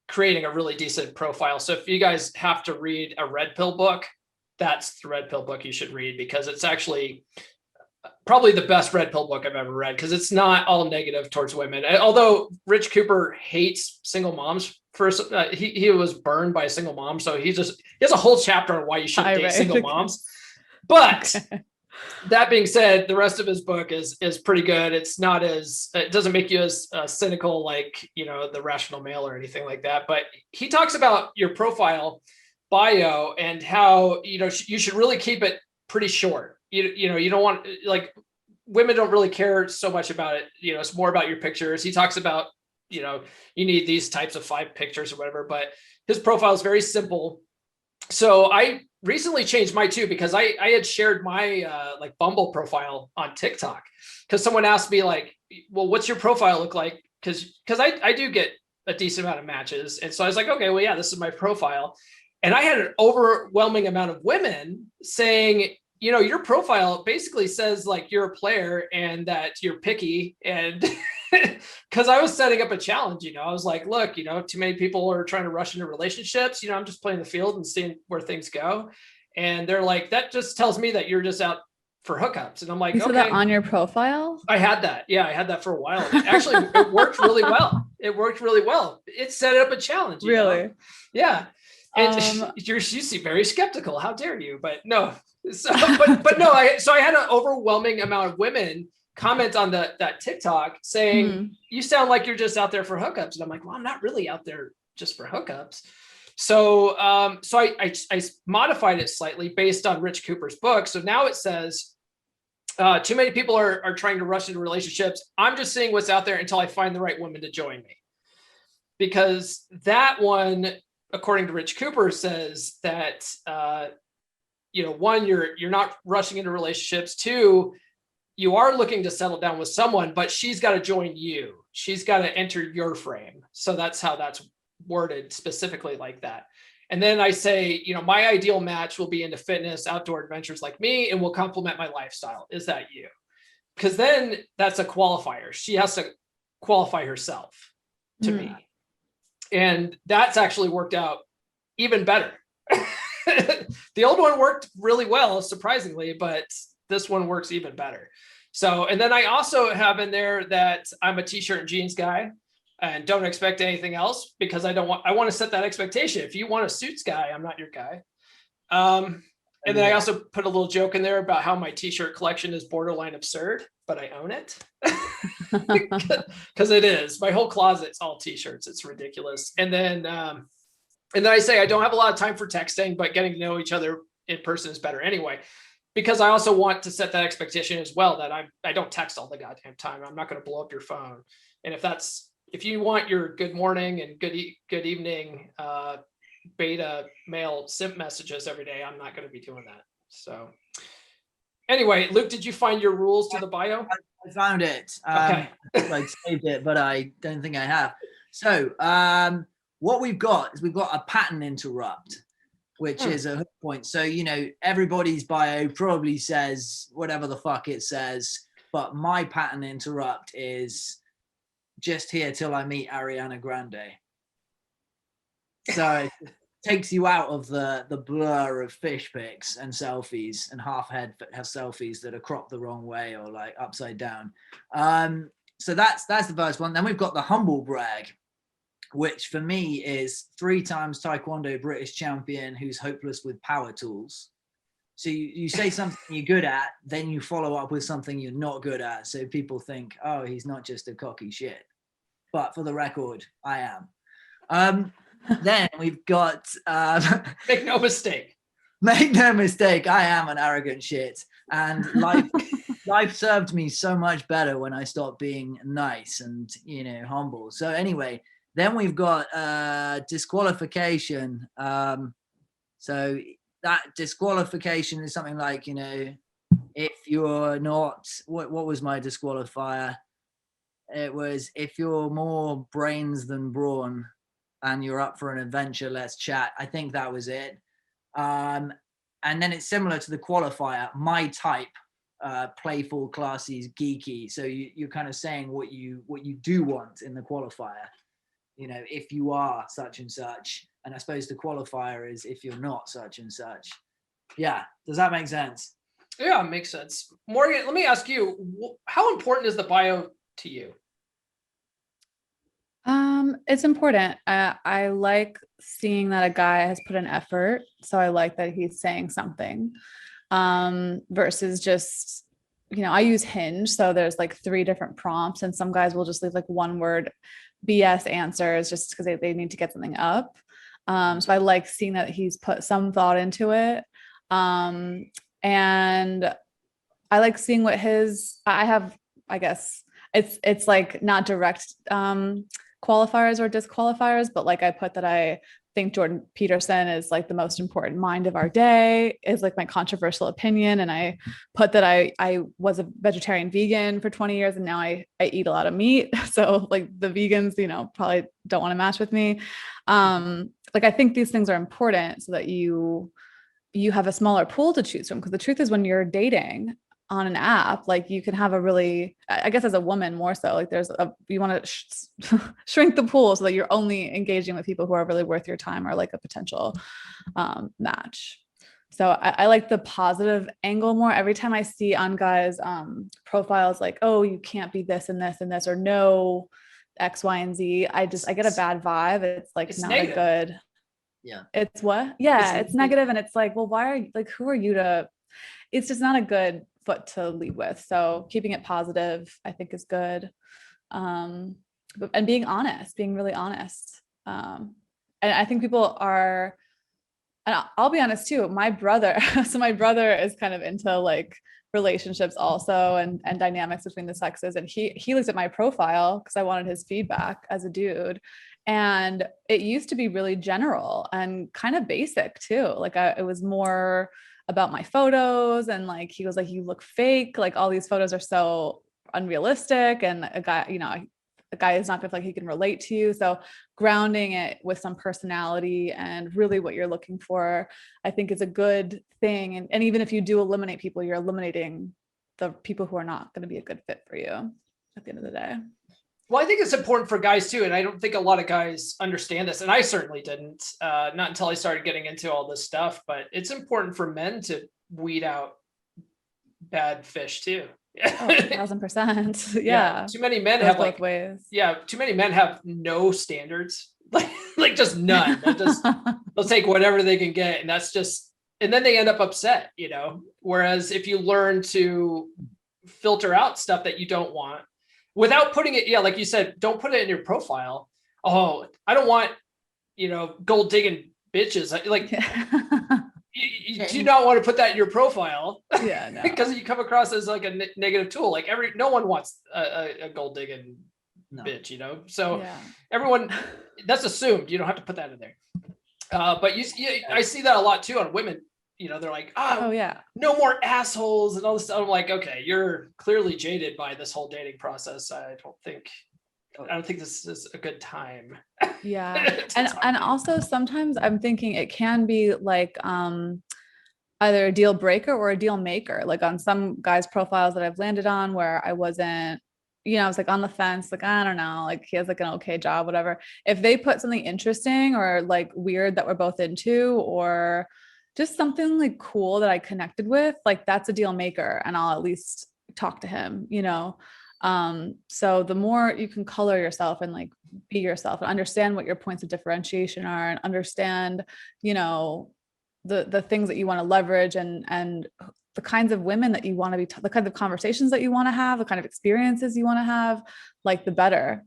creating a really decent profile. So if you guys have to read a red pill book, that's the red pill book you should read, because it's actually probably the best red pill book I've ever read, because it's not all negative towards women. Although Rich Cooper hates single moms. First, he was burned by a single mom, so he has a whole chapter on why you shouldn't date single moms. But that being said, the rest of his book is pretty good. It doesn't make you as cynical like the Rational Male or anything like that. But he talks about your profile bio and how you should really keep it pretty short. You don't want, like, women don't really care so much about it. It's more about your pictures. He talks about you need these types of 5 pictures or whatever, but his profile is very simple. So I recently changed mine too, because I had shared my like Bumble profile on TikTok, because someone asked me like, well, what's your profile look like? Because I do get a decent amount of matches. And so I was like, okay, well, yeah, this is my profile. And I had an overwhelming amount of women saying, your profile basically says like you're a player and that you're picky. And because I was setting up a challenge, I was like, look, too many people are trying to rush into relationships. I'm just playing the field and seeing where things go. And they're like, that just tells me that you're just out for hookups. And I'm like, you said that on your profile? I had that. Yeah, I had that for a while. Actually, it worked really well. It worked really well. It set up a challenge. Really? Yeah. And you seem very skeptical. How dare you? But no. So, but no. I had an overwhelming amount of women comment on that TikTok saying, you sound like you're just out there for hookups. And I'm like, well, I'm not really out there just for hookups. So, I modified it slightly based on Rich Cooper's book. So now it says, too many people are trying to rush into relationships. I'm just seeing what's out there until I find the right woman to join me. Because that one, according to Rich Cooper, says that, one, you're not rushing into relationships. Two, you are looking to settle down with someone, but she's got to join you. She's got to enter your frame. So that's how that's worded specifically like that. And then I say, my ideal match will be into fitness, outdoor adventures like me, and will complement my lifestyle. Is that you? Because then that's a qualifier. She has to qualify herself to me. And that's actually worked out even better. The old one worked really well, surprisingly, but this one works even better. So, and then I also have in there that I'm a t-shirt and jeans guy and don't expect anything else, because I want to set that expectation. If you want a suits guy, I'm not your guy. And then I also put a little joke in there about how my t-shirt collection is borderline absurd, but I own it. Because it is. My whole closet's all t-shirts. It's ridiculous. And then I say I don't have a lot of time for texting, but getting to know each other in person is better anyway. Because I also want to set that expectation as well, that I don't text all the goddamn time. I'm not going to blow up your phone. And if you want your good morning and good evening beta male simp messages every day, I'm not going to be doing that. So anyway, Luke, did you find your rules to the bio? I found it. Okay. I saved it, but I don't think I have. So what we've got is a pattern interrupt, which is a hook point. So, everybody's bio probably says whatever the fuck it says, but my pattern interrupt is just here till I meet Ariana Grande. So it takes you out of the blur of fish pics and selfies and half head have selfies that are cropped the wrong way or like upside down. So that's the first one. Then we've got the humble brag, which for me is 3 times Taekwondo British champion who's hopeless with power tools. So you say something you're good at, then you follow up with something you're not good at. So people think, oh, he's not just a cocky shit. But for the record, I am. Then we've got... Make no mistake. Make no mistake, I am an arrogant shit. And life served me so much better when I stopped being nice and, humble. So anyway... Then we've got disqualification. So that disqualification is something like, if you're not, what was my disqualifier? It was, if you're more brains than brawn and you're up for an adventure, let's chat. I think that was it. And then it's similar to the qualifier, my type, playful, classy, geeky. So you're kind of saying what you do want in the qualifier. If you are such and such, and I suppose the qualifier is if you're not such and such. Yeah. Does that make sense? Yeah, it makes sense. Morgan, let me ask you, how important is the bio to you? It's important. I like seeing that a guy has put an effort. So I like that he's saying something, versus just, I use Hinge. So there's like 3 different prompts and some guys will just leave like 1 word BS answers just because they need to get something up. So I like seeing that he's put some thought into it. And I like seeing what I guess it's like not direct qualifiers or disqualifiers, but like I put that I think Jordan Peterson is like the most important mind of our day, is like my controversial opinion. And I put that I was a vegetarian vegan for 20 years and now I eat a lot of meat. So like the vegans, probably don't want to match with me. Like I think these things are important so that you have a smaller pool to choose from. Because the truth is when you're dating on an app, like you can have a really, I guess as a woman more so, like you want to shrink the pool so that you're only engaging with people who are really worth your time or like a potential match. So I like the positive angle more. Every time I see on guys profiles like, oh, you can't be this and this and this, or no, X, Y, and Z. I get a bad vibe. It's like it's not negative. A good. Yeah. It's what? Yeah, it's negative, and it's like, well, why are you like, who are you to? It's just not a good foot to lead with. So keeping it positive, I think, is good. And being honest, being really honest. And I think people are, and I'll be honest too, my brother, so my brother is kind of into like relationships also and dynamics between the sexes. And he looked at my profile because I wanted his feedback as a dude. And it used to be really general and kind of basic too. Like it was more about my photos, and like, he was like, you look fake. Like all these photos are so unrealistic. And a guy, you know, a guy is not gonna feel like he can relate to you. So grounding it with some personality and really what you're looking for, I think, is a good thing. And even if you do eliminate people, you're eliminating the people who are not going to be a good fit for you at the end of the day. Well, I think it's important for guys too. And I don't think a lot of guys understand this. And I certainly didn't, not until I started getting into all this stuff, but it's important for men to weed out bad fish too. Oh, 1000%. Yeah. Too many men have like ways. Yeah. Too many men have no standards, like just none. They'll take whatever they can get. And that's just, and then they end up upset, you know? Whereas if you learn to filter out stuff that you don't want, without putting it, like you said, don't put it in your profile. Oh, I don't want, gold digging bitches. Like, you do not want to put that in your profile. Yeah, no. Because you come across as like a negative tool. Like no one wants a gold digging bitch, So everyone, that's assumed. You don't have to put that in there. But I see that a lot too on women. They're like, oh yeah, no more assholes and all this stuff. I'm like, okay, you're clearly jaded by this whole dating process. I don't think this is a good time. Yeah. and also sometimes I'm thinking it can be like either a deal breaker or a deal maker. Like on some guys' profiles that I've landed on where I wasn't, I was like on the fence, like, I don't know, like he has like an okay job, whatever. If they put something interesting or like weird that we're both into, or just something like cool that I connected with, like that's a deal maker, and I'll at least talk to him, So the more you can color yourself and like be yourself and understand what your points of differentiation are, and understand, the things that you want to leverage, and the kinds of women that you want to be, the kinds of conversations that you want to have, the kind of experiences you want to have, like the better,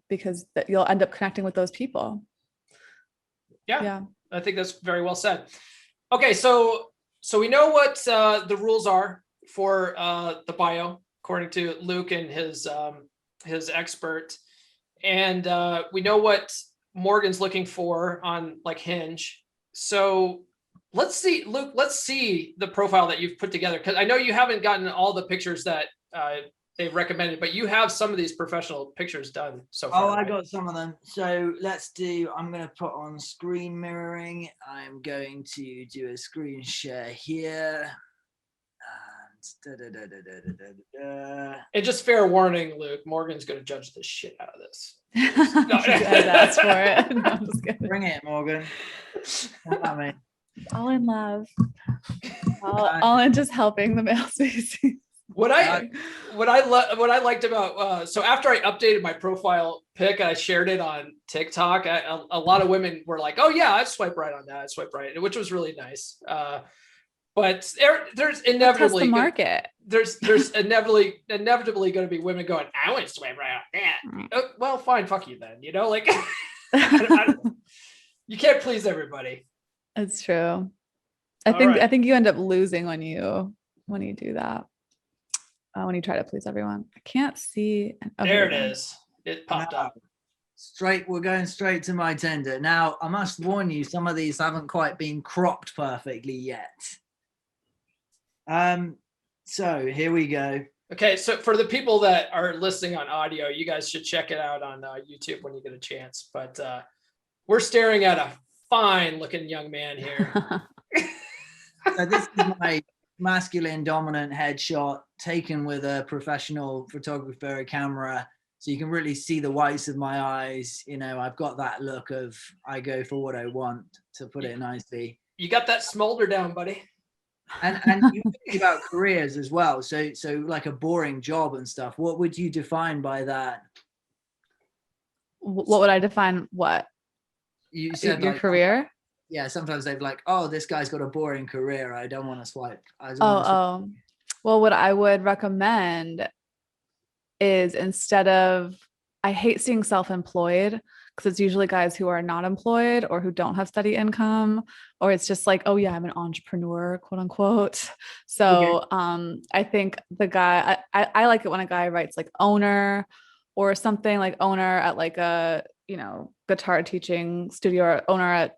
because that you'll end up connecting with those people. Yeah. I think that's very well said. Okay, so we know what the rules are for the bio, according to Luke and his expert, and we know what Morgan's looking for on like Hinge. So let's see, Luke. Let's see the profile that you've put together, because I know you haven't gotten all the pictures that they've recommended, but you have some of these professional pictures done so far. I got some of them. So I'm going to put on screen mirroring. I'm going to do a screen share here. And just fair warning, Luke, Morgan's going to judge the shit out of this. That's for it. No, I'm just kidding. Bring it, Morgan. All in love. All in just helping the male species. What I liked about so after I updated my profile pic and I shared it on TikTok, a lot of women were like, "Oh yeah, I'd swipe right on that. I'd swipe right," which was really nice. But there's inevitably the market. There's inevitably going to be women going, "I wouldn't swipe right on that." Oh, well, fine, fuck you then. Like you can't please everybody. It's true. I think you end up losing when you do that. When you try to please everyone. I can't see. There it is. It popped up. We're going straight to my Tinder. Now, I must warn you, some of these haven't quite been cropped perfectly yet. So here we go. Okay, so for the people that are listening on audio, you guys should check it out on YouTube when you get a chance. But we're staring at a fine-looking young man here. So this is my masculine dominant headshot taken with a professional photographer camera, so you can really see the whites of my eyes. I've got that look of I go for what I want, to put it nicely. You got that smolder down, buddy. And you think about careers as well, so like a boring job and stuff. What would you define by that? What would I define? What you said? Your career? Yeah, sometimes they've like, oh, this guy's got a boring career. I don't want to swipe. Well, what I would recommend is, instead of, I hate seeing self-employed, because it's usually guys who are not employed or who don't have steady income, or it's just like, oh yeah, I'm an entrepreneur, quote unquote. So I think the guy, I like it when a guy writes like owner or something, like owner at like a, guitar teaching studio, or owner at,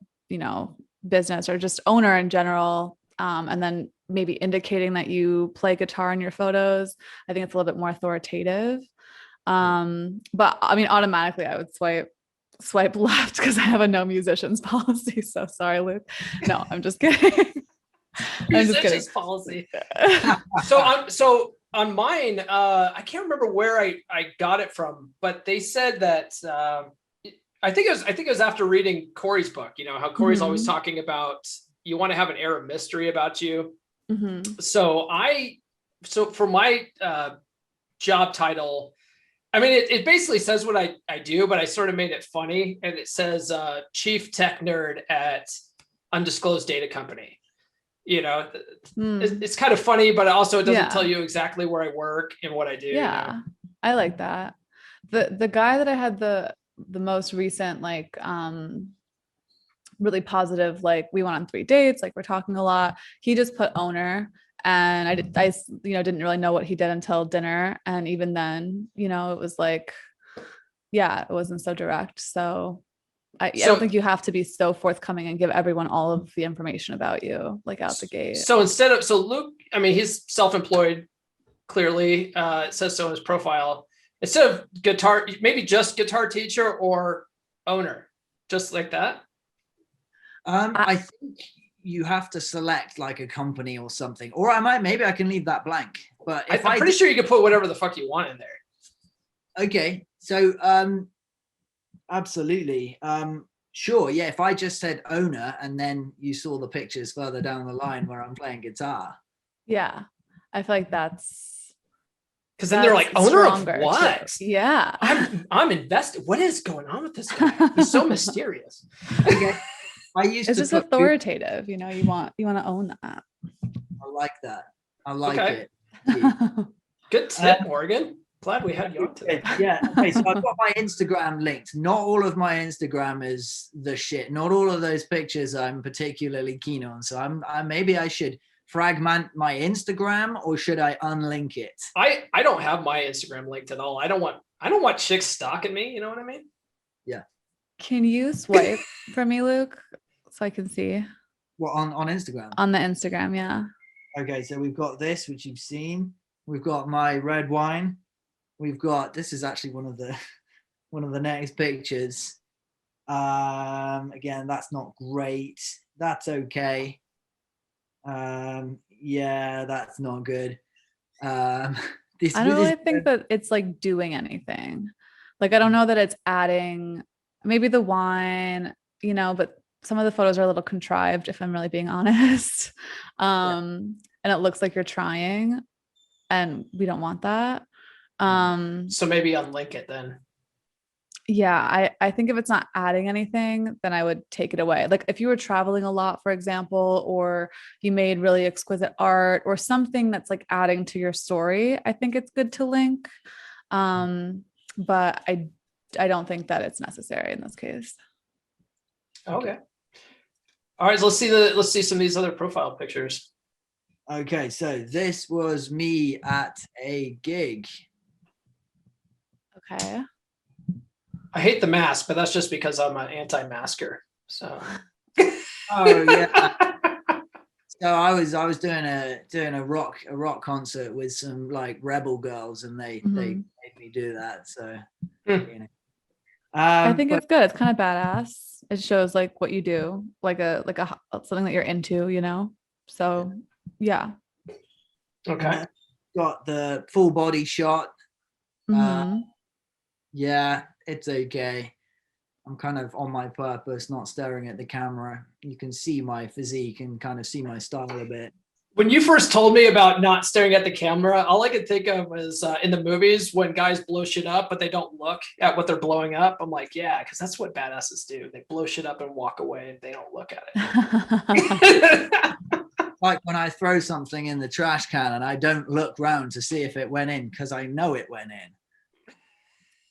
business, or just owner in general. And then maybe indicating that you play guitar in your photos. I think it's a little bit more authoritative. But I mean, automatically I would swipe left because I have a no musicians policy. So sorry, Luke. No, I'm just kidding. I'm just kidding. Policy. So on mine, I can't remember where I got it from, but they said that I think it was after reading Corey's book. How Corey's always talking about, you want to have an air of mystery about you. So for my job title, I mean, it basically says what I do, but I sort of made it funny, and it says chief tech nerd at undisclosed data company. It's kind of funny, but also it doesn't tell you exactly where I work and what I do. Yeah, I like that. The guy that I had the most recent, like, really positive, like, we went on 3 dates, like, we're talking a lot, he just put owner, and I didn't really know what he did until dinner, and even then, it was like, it wasn't so direct. So I don't think you have to be so forthcoming and give everyone all of the information about you, like, out the gate. So Luke, I mean, he's self-employed, clearly, it says so in his profile. Instead of guitar, maybe just guitar teacher or owner, just like that. I think you have to select like a company or something, or maybe I can leave that blank. But I'm pretty sure you can put whatever the fuck you want in there. Okay, so absolutely, sure, yeah. If I just said owner and then you saw the pictures further down the line where I'm playing guitar, I feel like that's. Because then they're like, owner of what? Too. Yeah. I'm invested. What is going on with this guy? He's so mysterious. Okay. It's just authoritative, you want to own that. I like that. I like it. Good tip, Morgan. Glad we had you on today. Yeah. Okay. So I've got my Instagram linked. Not all of my Instagram is the shit. Not all of those pictures I'm particularly keen on. So maybe I should fragment my Instagram, or should I unlink it? I don't have my Instagram linked at all. I don't want chicks stalking me. You know what I mean? Yeah. Can you swipe for me, Luke, so I can see? What, on Instagram? On the Instagram, yeah. Okay, so we've got this, which you've seen. We've got my red wine. We've got, this is actually one of the next pictures. Again, that's not great. That's okay. Yeah, that's not good. I don't really think that it's like doing anything. Like, I don't know that it's adding, maybe the wine, but some of the photos are a little contrived, if I'm really being honest. And it looks like you're trying, and we don't want that. So maybe unlink it then. Yeah, I think if it's not adding anything, then I would take it away. Like, if you were traveling a lot, for example, or you made really exquisite art or something that's like adding to your story, I think it's good to link. But I don't think that it's necessary in this case. Okay. All right, so let's see some of these other profile pictures. Okay, so this was me at a gig. Okay. I hate the mask, but that's just because I'm an anti-masker. So. Oh yeah. So I was doing a rock concert with some like rebel girls, and they made me do that. So I think it's good. It's kind of badass. It shows like what you do, like a something that you're into, So yeah. Okay. Got the full body shot. Yeah, it's okay. I'm kind of on my purpose, not staring at the camera. You can see my physique and kind of see my style a bit. When you first told me about not staring at the camera, all I could think of was in the movies when guys blow shit up, but they don't look at what they're blowing up. I'm like, yeah, because that's what badasses do. They blow shit up and walk away and they don't look at it. Like when I throw something in the trash can and I don't look round to see if it went in because I know it went in.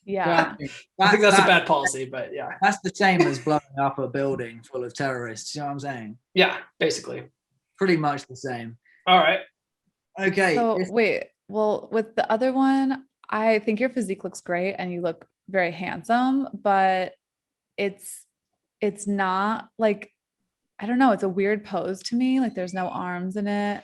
Yeah. I think that's a bad policy, but yeah. That's the same as blowing up a building full of terrorists. You know what I'm saying? Yeah, basically. Pretty much the same. All right. Okay. So wait, well, with the other one, I think your physique looks great and you look very handsome, but it's not like, I don't know, it's a weird pose to me. Like there's no arms in it.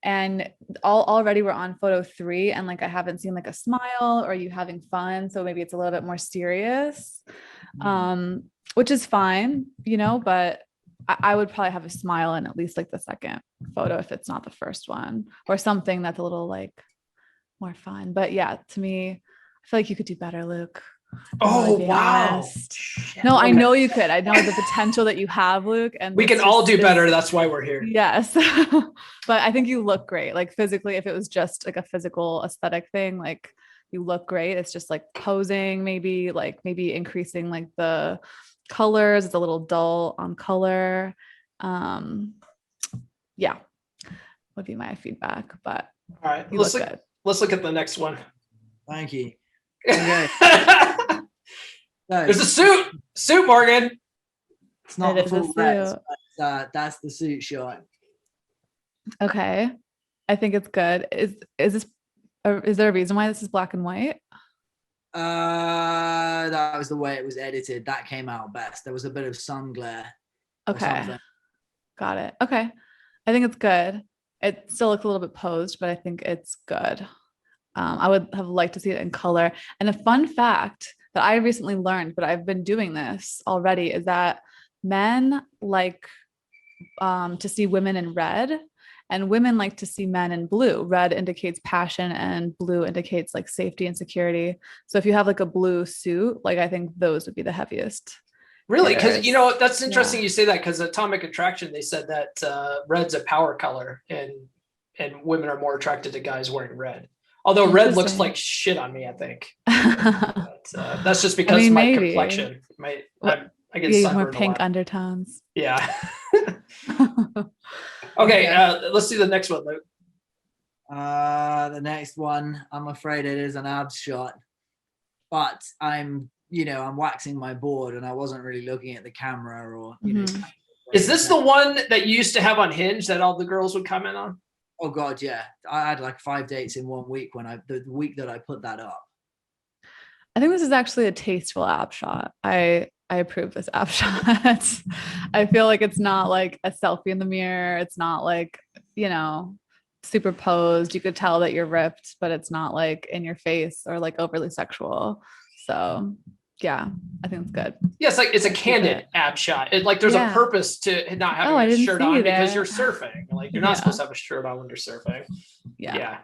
And already we're on photo 3 and like I haven't seen like a smile or you having fun. So maybe it's a little bit more serious. Which is fine, you know, but I would probably have a smile in at least like the second photo if it's not the first one, or something that's a little like more fun. But yeah, to me, I feel like you could do better, Luke. Oh, wow. No, I know you could. I know the potential that you have, Luke. And we can all do better. That's why we're here. Yes. But I think you look great. Like physically, if it was just like a physical aesthetic thing, like you look great. It's just like posing, maybe increasing like the colors. It's a little dull on color. Yeah, would be my feedback. But all right, let's look at the next one. Thank you. Okay. There's a suit, Morgan. It's not the full red, but that's the suit shot. Okay, I think it's good. Is there a reason why this is black and white? That was the way it was edited. That came out best. There was a bit of sun glare. Okay, got it. Okay, I think it's good. It still looks a little bit posed, but I think it's good. I would have liked to see it in color. And a fun fact that I recently learned, but I've been doing this already, is that men like to see women in red, and women like to see men in blue. Red indicates passion and blue indicates like safety and security. So if you have like a blue suit, like I think those would be the heaviest. Really? Because, you know, that's interesting you say that, because Atomic Attraction, they said that red's a power color and women are more attracted to guys wearing red. Although red looks like shit on me, I think. But, that's just because my complexion. I get more pink undertones. Yeah. Okay, let's see the next one, Luke. The next one, I'm afraid it is an abs shot. But I'm waxing my board and I wasn't really looking at the camera or, you know. Is this the one that you used to have on Hinge that all the girls would comment on? Oh God, yeah. I had like 5 dates in 1 week the week that I put that up. I think this is actually a tasteful ab shot. I approve this ab shot. I feel like it's not like a selfie in the mirror. It's not like, you know, super posed. You could tell that you're ripped, but it's not like in your face or like overly sexual. So yeah, I think it's good. Yes, like it's a candid ab shot. Like there's a purpose to not having a shirt on because you're surfing. Like you're not supposed to have a shirt on when you're surfing. Yeah.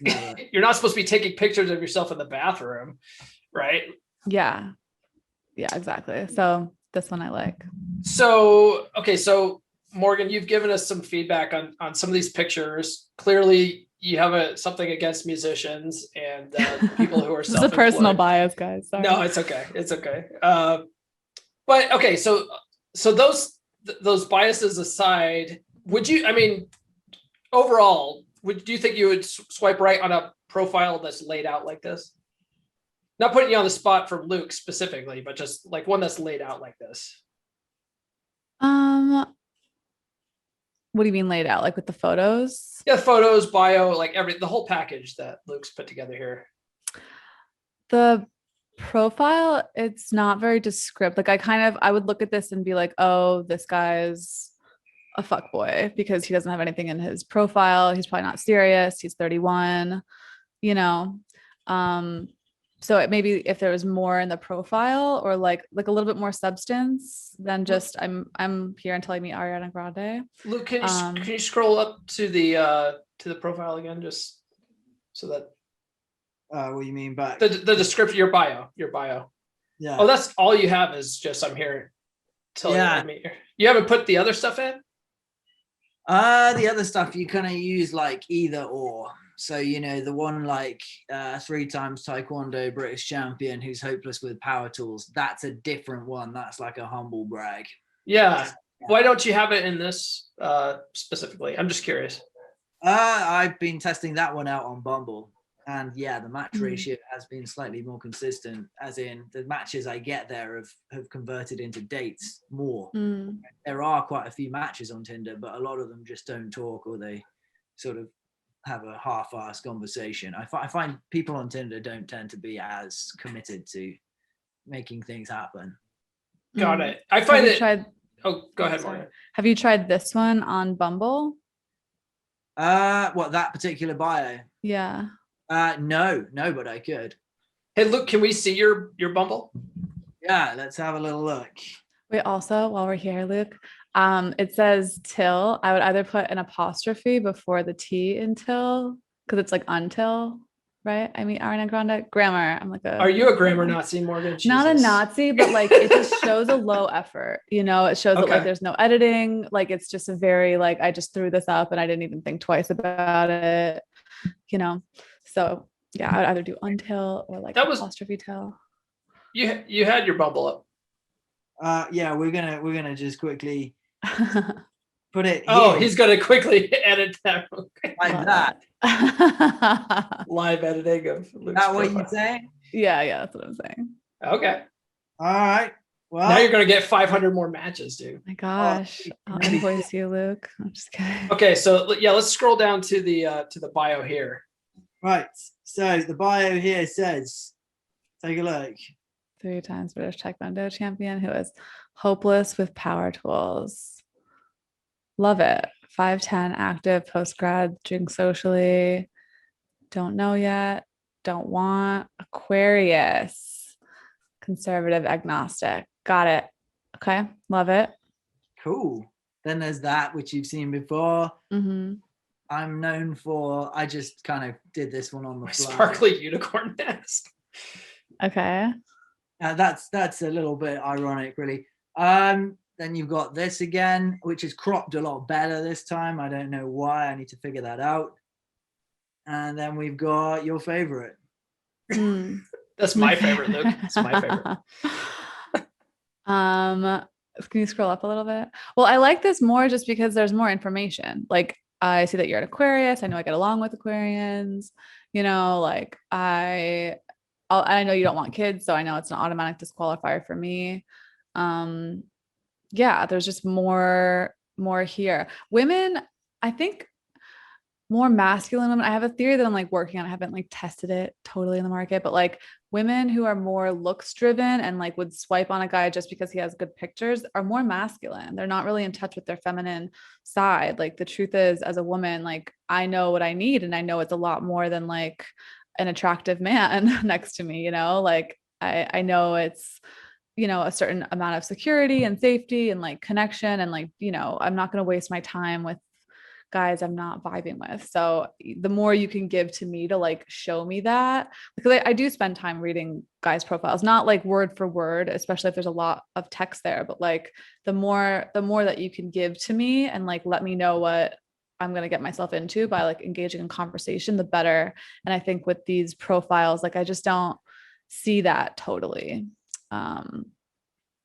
You're not supposed to be taking pictures of yourself in the bathroom, right? Yeah, exactly. So this one I like. So, okay. So Morgan, you've given us some feedback on some of these pictures. Clearly you have something against musicians and people who are It's a personal bias, guys. Sorry. No, it's okay. It's okay. But okay. So those biases aside, overall, do you think you would swipe right on a profile that's laid out like this? Not putting you on the spot for Luke specifically, but just like one that's laid out like this. What do you mean laid out? Like with the photos? Yeah, photos, bio, like the whole package that Luke's put together here. The profile, it's not very descriptive. Like I would look at this and be like, oh, this guy's a fuckboy because he doesn't have anything in his profile. He's probably not serious. He's 31, you know? So it maybe if there was more in the profile or like a little bit more substance than just I'm here until I meet Ariana Grande. Luke, can you scroll up to the profile again, just so that what do you mean by the description, your bio? Yeah. Oh, that's all you have is just I'm here till I meet you. You haven't put the other stuff in? The other stuff you kind of use like either or. So, the one like 3 times Taekwondo British champion who's hopeless with power tools, that's a different one. That's like a humble brag. Yeah. Why don't you have it in this specifically? I'm just curious. I've been testing that one out on Bumble. And yeah, the match ratio has been slightly more consistent, as in the matches I get there have converted into dates more. There are quite a few matches on Tinder, but a lot of them just don't talk, or they sort of have a half-assed conversation. I find people on Tinder don't tend to be as committed to making things happen. Got it. I find that. Go ahead, Morgan. Have you tried this one on Bumble? What, that particular bio? Yeah. No, but I could. Hey, Luke, can we see your Bumble? Yeah, let's have a little look. Wait, also, while we're here, Luke, it says till. I would either put an apostrophe before the T in till, because it's like until, right? I mean, Ariana Grande, grammar. I'm like Are you a grammar Nazi, Morgan? Jesus. Not a Nazi, but like it just shows a low effort. It shows that like there's no editing. Like it's just a very like I just threw this up and I didn't even think twice about it. So yeah, I'd either do until or like apostrophe till. You had your Bumble up. Yeah, we're gonna just quickly put it. Oh, he's gonna quickly edit that like that. Live editing of Luke's that what you saying? Yeah, that's what I'm saying. Okay. All right. Well, now you're gonna get 500 more matches, dude. My gosh, I'll invoice you, Luke. I'm just kidding. Okay, so yeah, let's scroll down to the bio here. Right. So the bio here says, take a look. 3 times British Taekwondo champion who is hopeless with power tools. Love it. 5'10", active, post-grad, drink socially. Don't know yet. Don't want. Aquarius. Conservative, agnostic. Got it. Okay. Love it. Cool. Then there's that, which you've seen before. Mm-hmm. I'm known for, I just kind of did this one on the fly. Sparkly unicorn nest. Okay. That's a little bit ironic, really. Then you've got this again, which is cropped a lot better this time. I don't know why. I need to figure that out. And then we've got your favorite. That's my favorite, Luke. That's my favorite. Can you scroll up a little bit? Well, I like this more just because there's more information. Like I see that you're an Aquarius. I know I get along with Aquarians. Like I know you don't want kids, so I know it's an automatic disqualifier for me. Yeah, there's just more here. Women, I think more masculine women. I have a theory that I'm like working on. I haven't like tested it totally in the market, but like women who are more looks driven and like would swipe on a guy just because he has good pictures are more masculine. They're not really in touch with their feminine side. Like the truth is, as a woman, like I know what I need, and I know it's a lot more than like an attractive man next to me, like I know it's, a certain amount of security and safety and like connection. And like, I'm not going to waste my time with guys I'm not vibing with. So the more you can give to me to like show me that, because I do spend time reading guys' profiles, not like word for word, especially if there's a lot of text there, but like the more that you can give to me and like let me know what I'm going to get myself into by like engaging in conversation, the better. And I think with these profiles, like I just don't see that totally.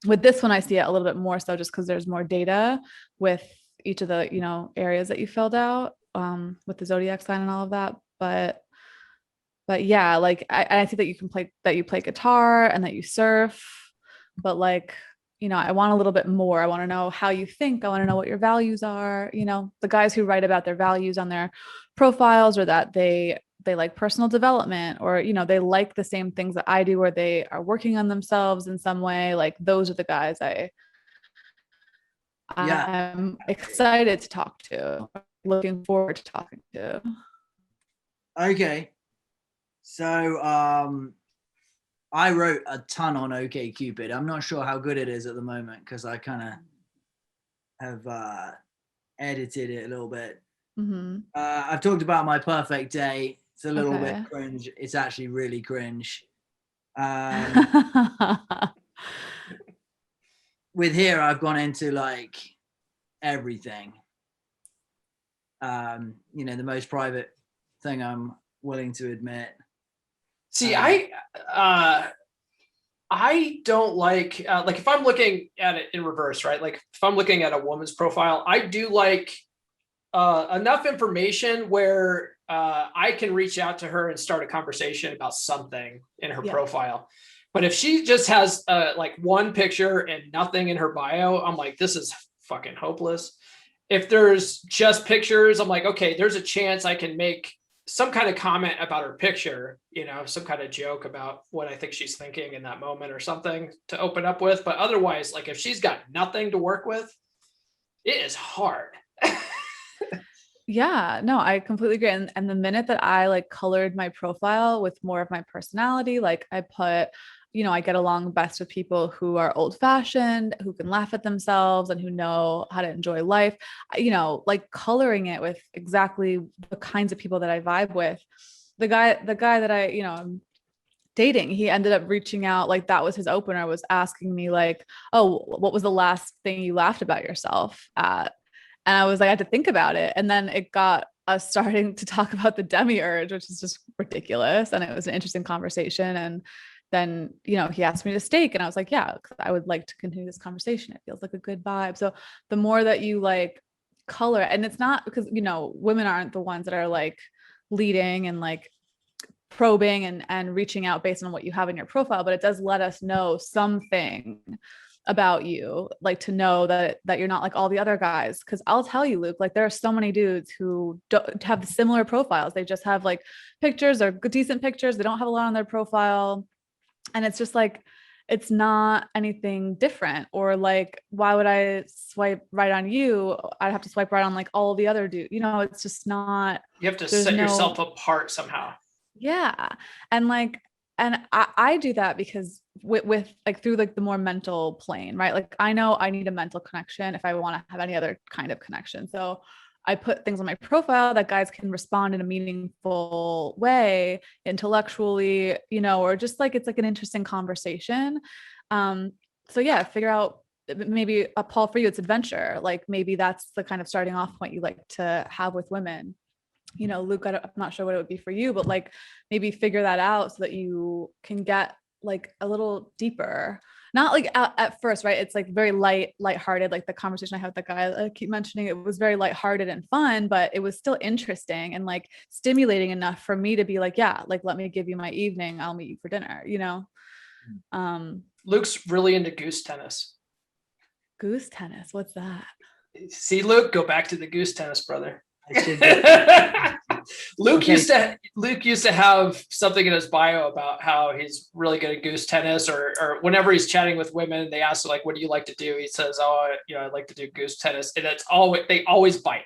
With this one, I see it a little bit more so just because there's more data with each of the, areas that you filled out with the zodiac sign and all of that. But yeah, like I see that you play guitar and that you surf, but like, I want a little bit more. I want to know how you think. I want to know what your values are. The guys who write about their values on their profiles, or that they like personal development, or, they like the same things that I do, or they are working on themselves in some way. Like those are the guys I'm excited to talk to, looking forward to talking to. Okay. So, I wrote a ton on OkCupid. I'm not sure how good it is at the moment because I kind of have edited it a little bit. Mm-hmm. I've talked about my perfect day. It's a little bit cringe. It's actually really cringe. With here, I've gone into like everything. the most private thing I'm willing to admit. See, I don't like if I'm looking at it in reverse, right? Like if I'm looking at a woman's profile, I do like enough information where I can reach out to her and start a conversation about something in her profile. But if she just has like one picture and nothing in her bio, I'm like, this is fucking hopeless. If there's just pictures, I'm like, okay, there's a chance I can make some kind of comment about her picture, some kind of joke about what I think she's thinking in that moment or something to open up with. But otherwise, like if she's got nothing to work with, it is hard. Yeah, no, I completely agree. And the minute that I like colored my profile with more of my personality, like I put, I get along best with people who are old fashioned, who can laugh at themselves and who know how to enjoy life, like coloring it with exactly the kinds of people that I vibe with. The guy that I'm dating, he ended up reaching out, like that was his opener, was asking me like, oh, what was the last thing you laughed about yourself at? And I was like, I had to think about it. And then it got us starting to talk about the demiurge, which is just ridiculous. And it was an interesting conversation. And then, he asked me to steak and I was like, yeah, I would like to continue this conversation. It feels like a good vibe. So the more that you like color, and it's not because, women aren't the ones that are like leading and like probing and reaching out based on what you have in your profile, but it does let us know something about you, like to know that you're not like all the other guys. Because I'll tell you, Luke, like there are so many dudes who don't have similar profiles. They just have like pictures or decent pictures. They don't have a lot on their profile. And it's just like, it's not anything different. Or like, why would I swipe right on you? I'd have to swipe right on like all the other dudes. It's just not. You have to set yourself apart somehow. Yeah. And I do that because with like through like the more mental plane, right? Like I know I need a mental connection if I want to have any other kind of connection. So I put things on my profile that guys can respond in a meaningful way, intellectually, or just like it's like an interesting conversation. So yeah, figure out maybe Paul, for you, it's adventure. Like maybe that's the kind of starting off point you like to have with women. Luke, I'm not sure what it would be for you, but like maybe figure that out so that you can get like a little deeper, not like at first, right? It's like very lighthearted. Like the conversation I had with the guy, I keep mentioning, it was very lighthearted and fun, but it was still interesting and like stimulating enough for me to be like, yeah, like, let me give you my evening. I'll meet you for dinner, Luke's really into goose tennis. Goose tennis. What's that? See, Luke, go back to the goose tennis, brother. Luke used to have something in his bio about how he's really good at goose tennis, or whenever he's chatting with women, they ask like, what do you like to do? He says, oh, I like to do goose tennis. And they always bite.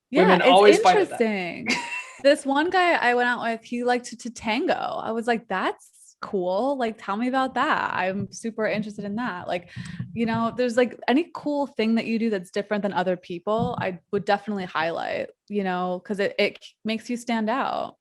Yeah, women it's always interesting. Bite at that. This one guy I went out with, he liked to tango. I was like, that's cool. Like, tell me about that. I'm super interested in that. Like, there's like any cool thing that you do that's different than other people, I would definitely highlight, because it makes you stand out.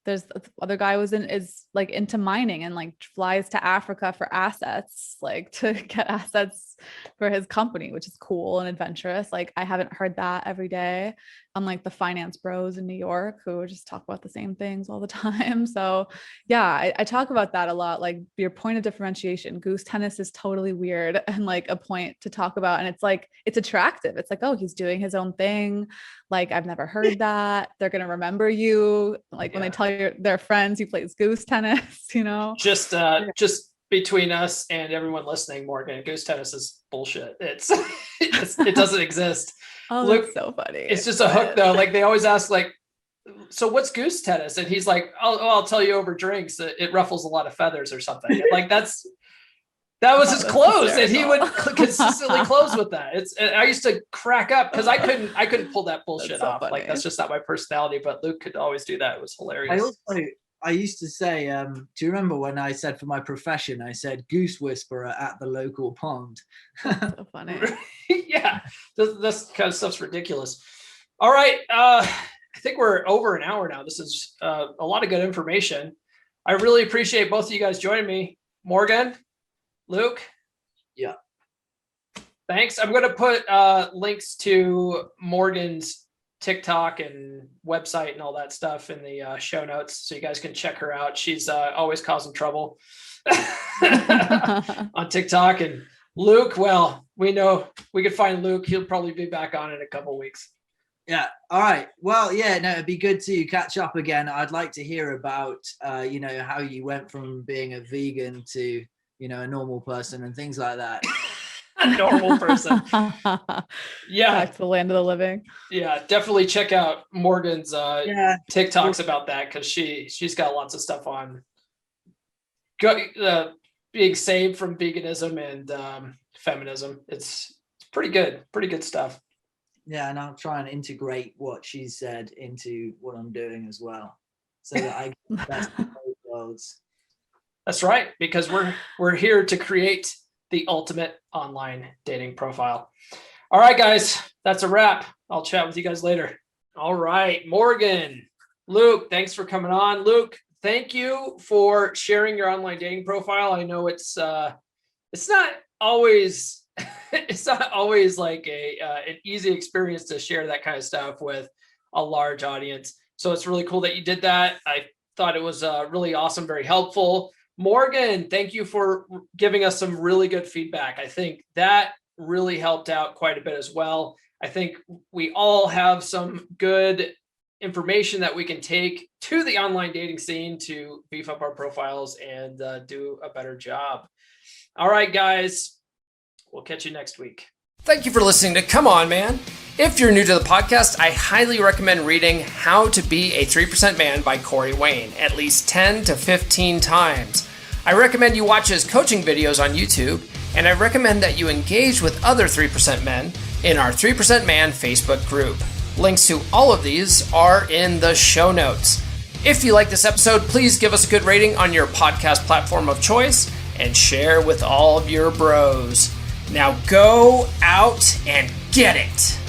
There's the other guy is like into mining and like flies to Africa for assets, like to get assets for his company, which is cool and adventurous. Like I haven't heard that every day, unlike the finance bros in New York who just talk about the same things all the time. So yeah, I talk about that a lot. Like your point of differentiation, goose tennis is totally weird and like a point to talk about. And it's like, it's attractive. It's like, oh, he's doing his own thing. Like I've never heard that. They're going to remember you. Like when they tell their friends he plays goose tennis, Just between us and everyone listening, Morgan, goose tennis is bullshit. It doesn't exist. Oh, Luke, that's so funny. It's just a hook though. Like they always ask like, so what's goose tennis? And he's like, I'll tell you over drinks. It ruffles a lot of feathers or something. And like that was his close, and he would consistently close with that. I used to crack up because I couldn't pull that bullshit off. Funny. Like that's just not my personality. But Luke could always do that. It was hilarious. I used to say, do you remember when I said for my profession, I said goose whisperer at the local pond? So funny. Yeah, this kind of stuff's ridiculous. All right, I think we're over an hour now. This is a lot of good information. I really appreciate both of you guys joining me, Morgan. Luke? Yeah. Thanks. I'm going to put links to Morgan's TikTok and website and all that stuff in the show notes, so you guys can check her out. She's always causing trouble on TikTok. And Luke, well, we know we could find Luke. He'll probably be back on in a couple of weeks. Yeah. All right. Well, yeah, no, it'd be good to catch up again. I'd like to hear about, how you went from being a vegan to, a normal person and things like that. A normal person. Yeah. Back to the land of the living. Yeah. Definitely check out Morgan's TikToks about that, because she's got lots of stuff on being saved from veganism and feminism. It's pretty good stuff. Yeah, and I'll try and integrate what she said into what I'm doing as well, so that I get the best of both worlds. That's right, because we're here to create the ultimate online dating profile. All right, guys, that's a wrap. I'll chat with you guys later. All right, Morgan, Luke, thanks for coming on. Luke, thank you for sharing your online dating profile. I know it's not always like an easy experience to share that kind of stuff with a large audience. So it's really cool that you did that. I thought it was really awesome, very helpful. Morgan, thank you for giving us some really good feedback. I think that really helped out quite a bit as well. I think we all have some good information that we can take to the online dating scene to beef up our profiles and do a better job. All right, guys, we'll catch you next week. Thank you for listening to Come On Man. If you're new to the podcast, I highly recommend reading How to Be a 3% Man by Corey Wayne at least 10 to 15 times. I recommend you watch his coaching videos on YouTube, and I recommend that you engage with other 3% men in our 3% Man Facebook group. Links to all of these are in the show notes. If you like this episode, please give us a good rating on your podcast platform of choice and share with all of your bros. Now go out and get it.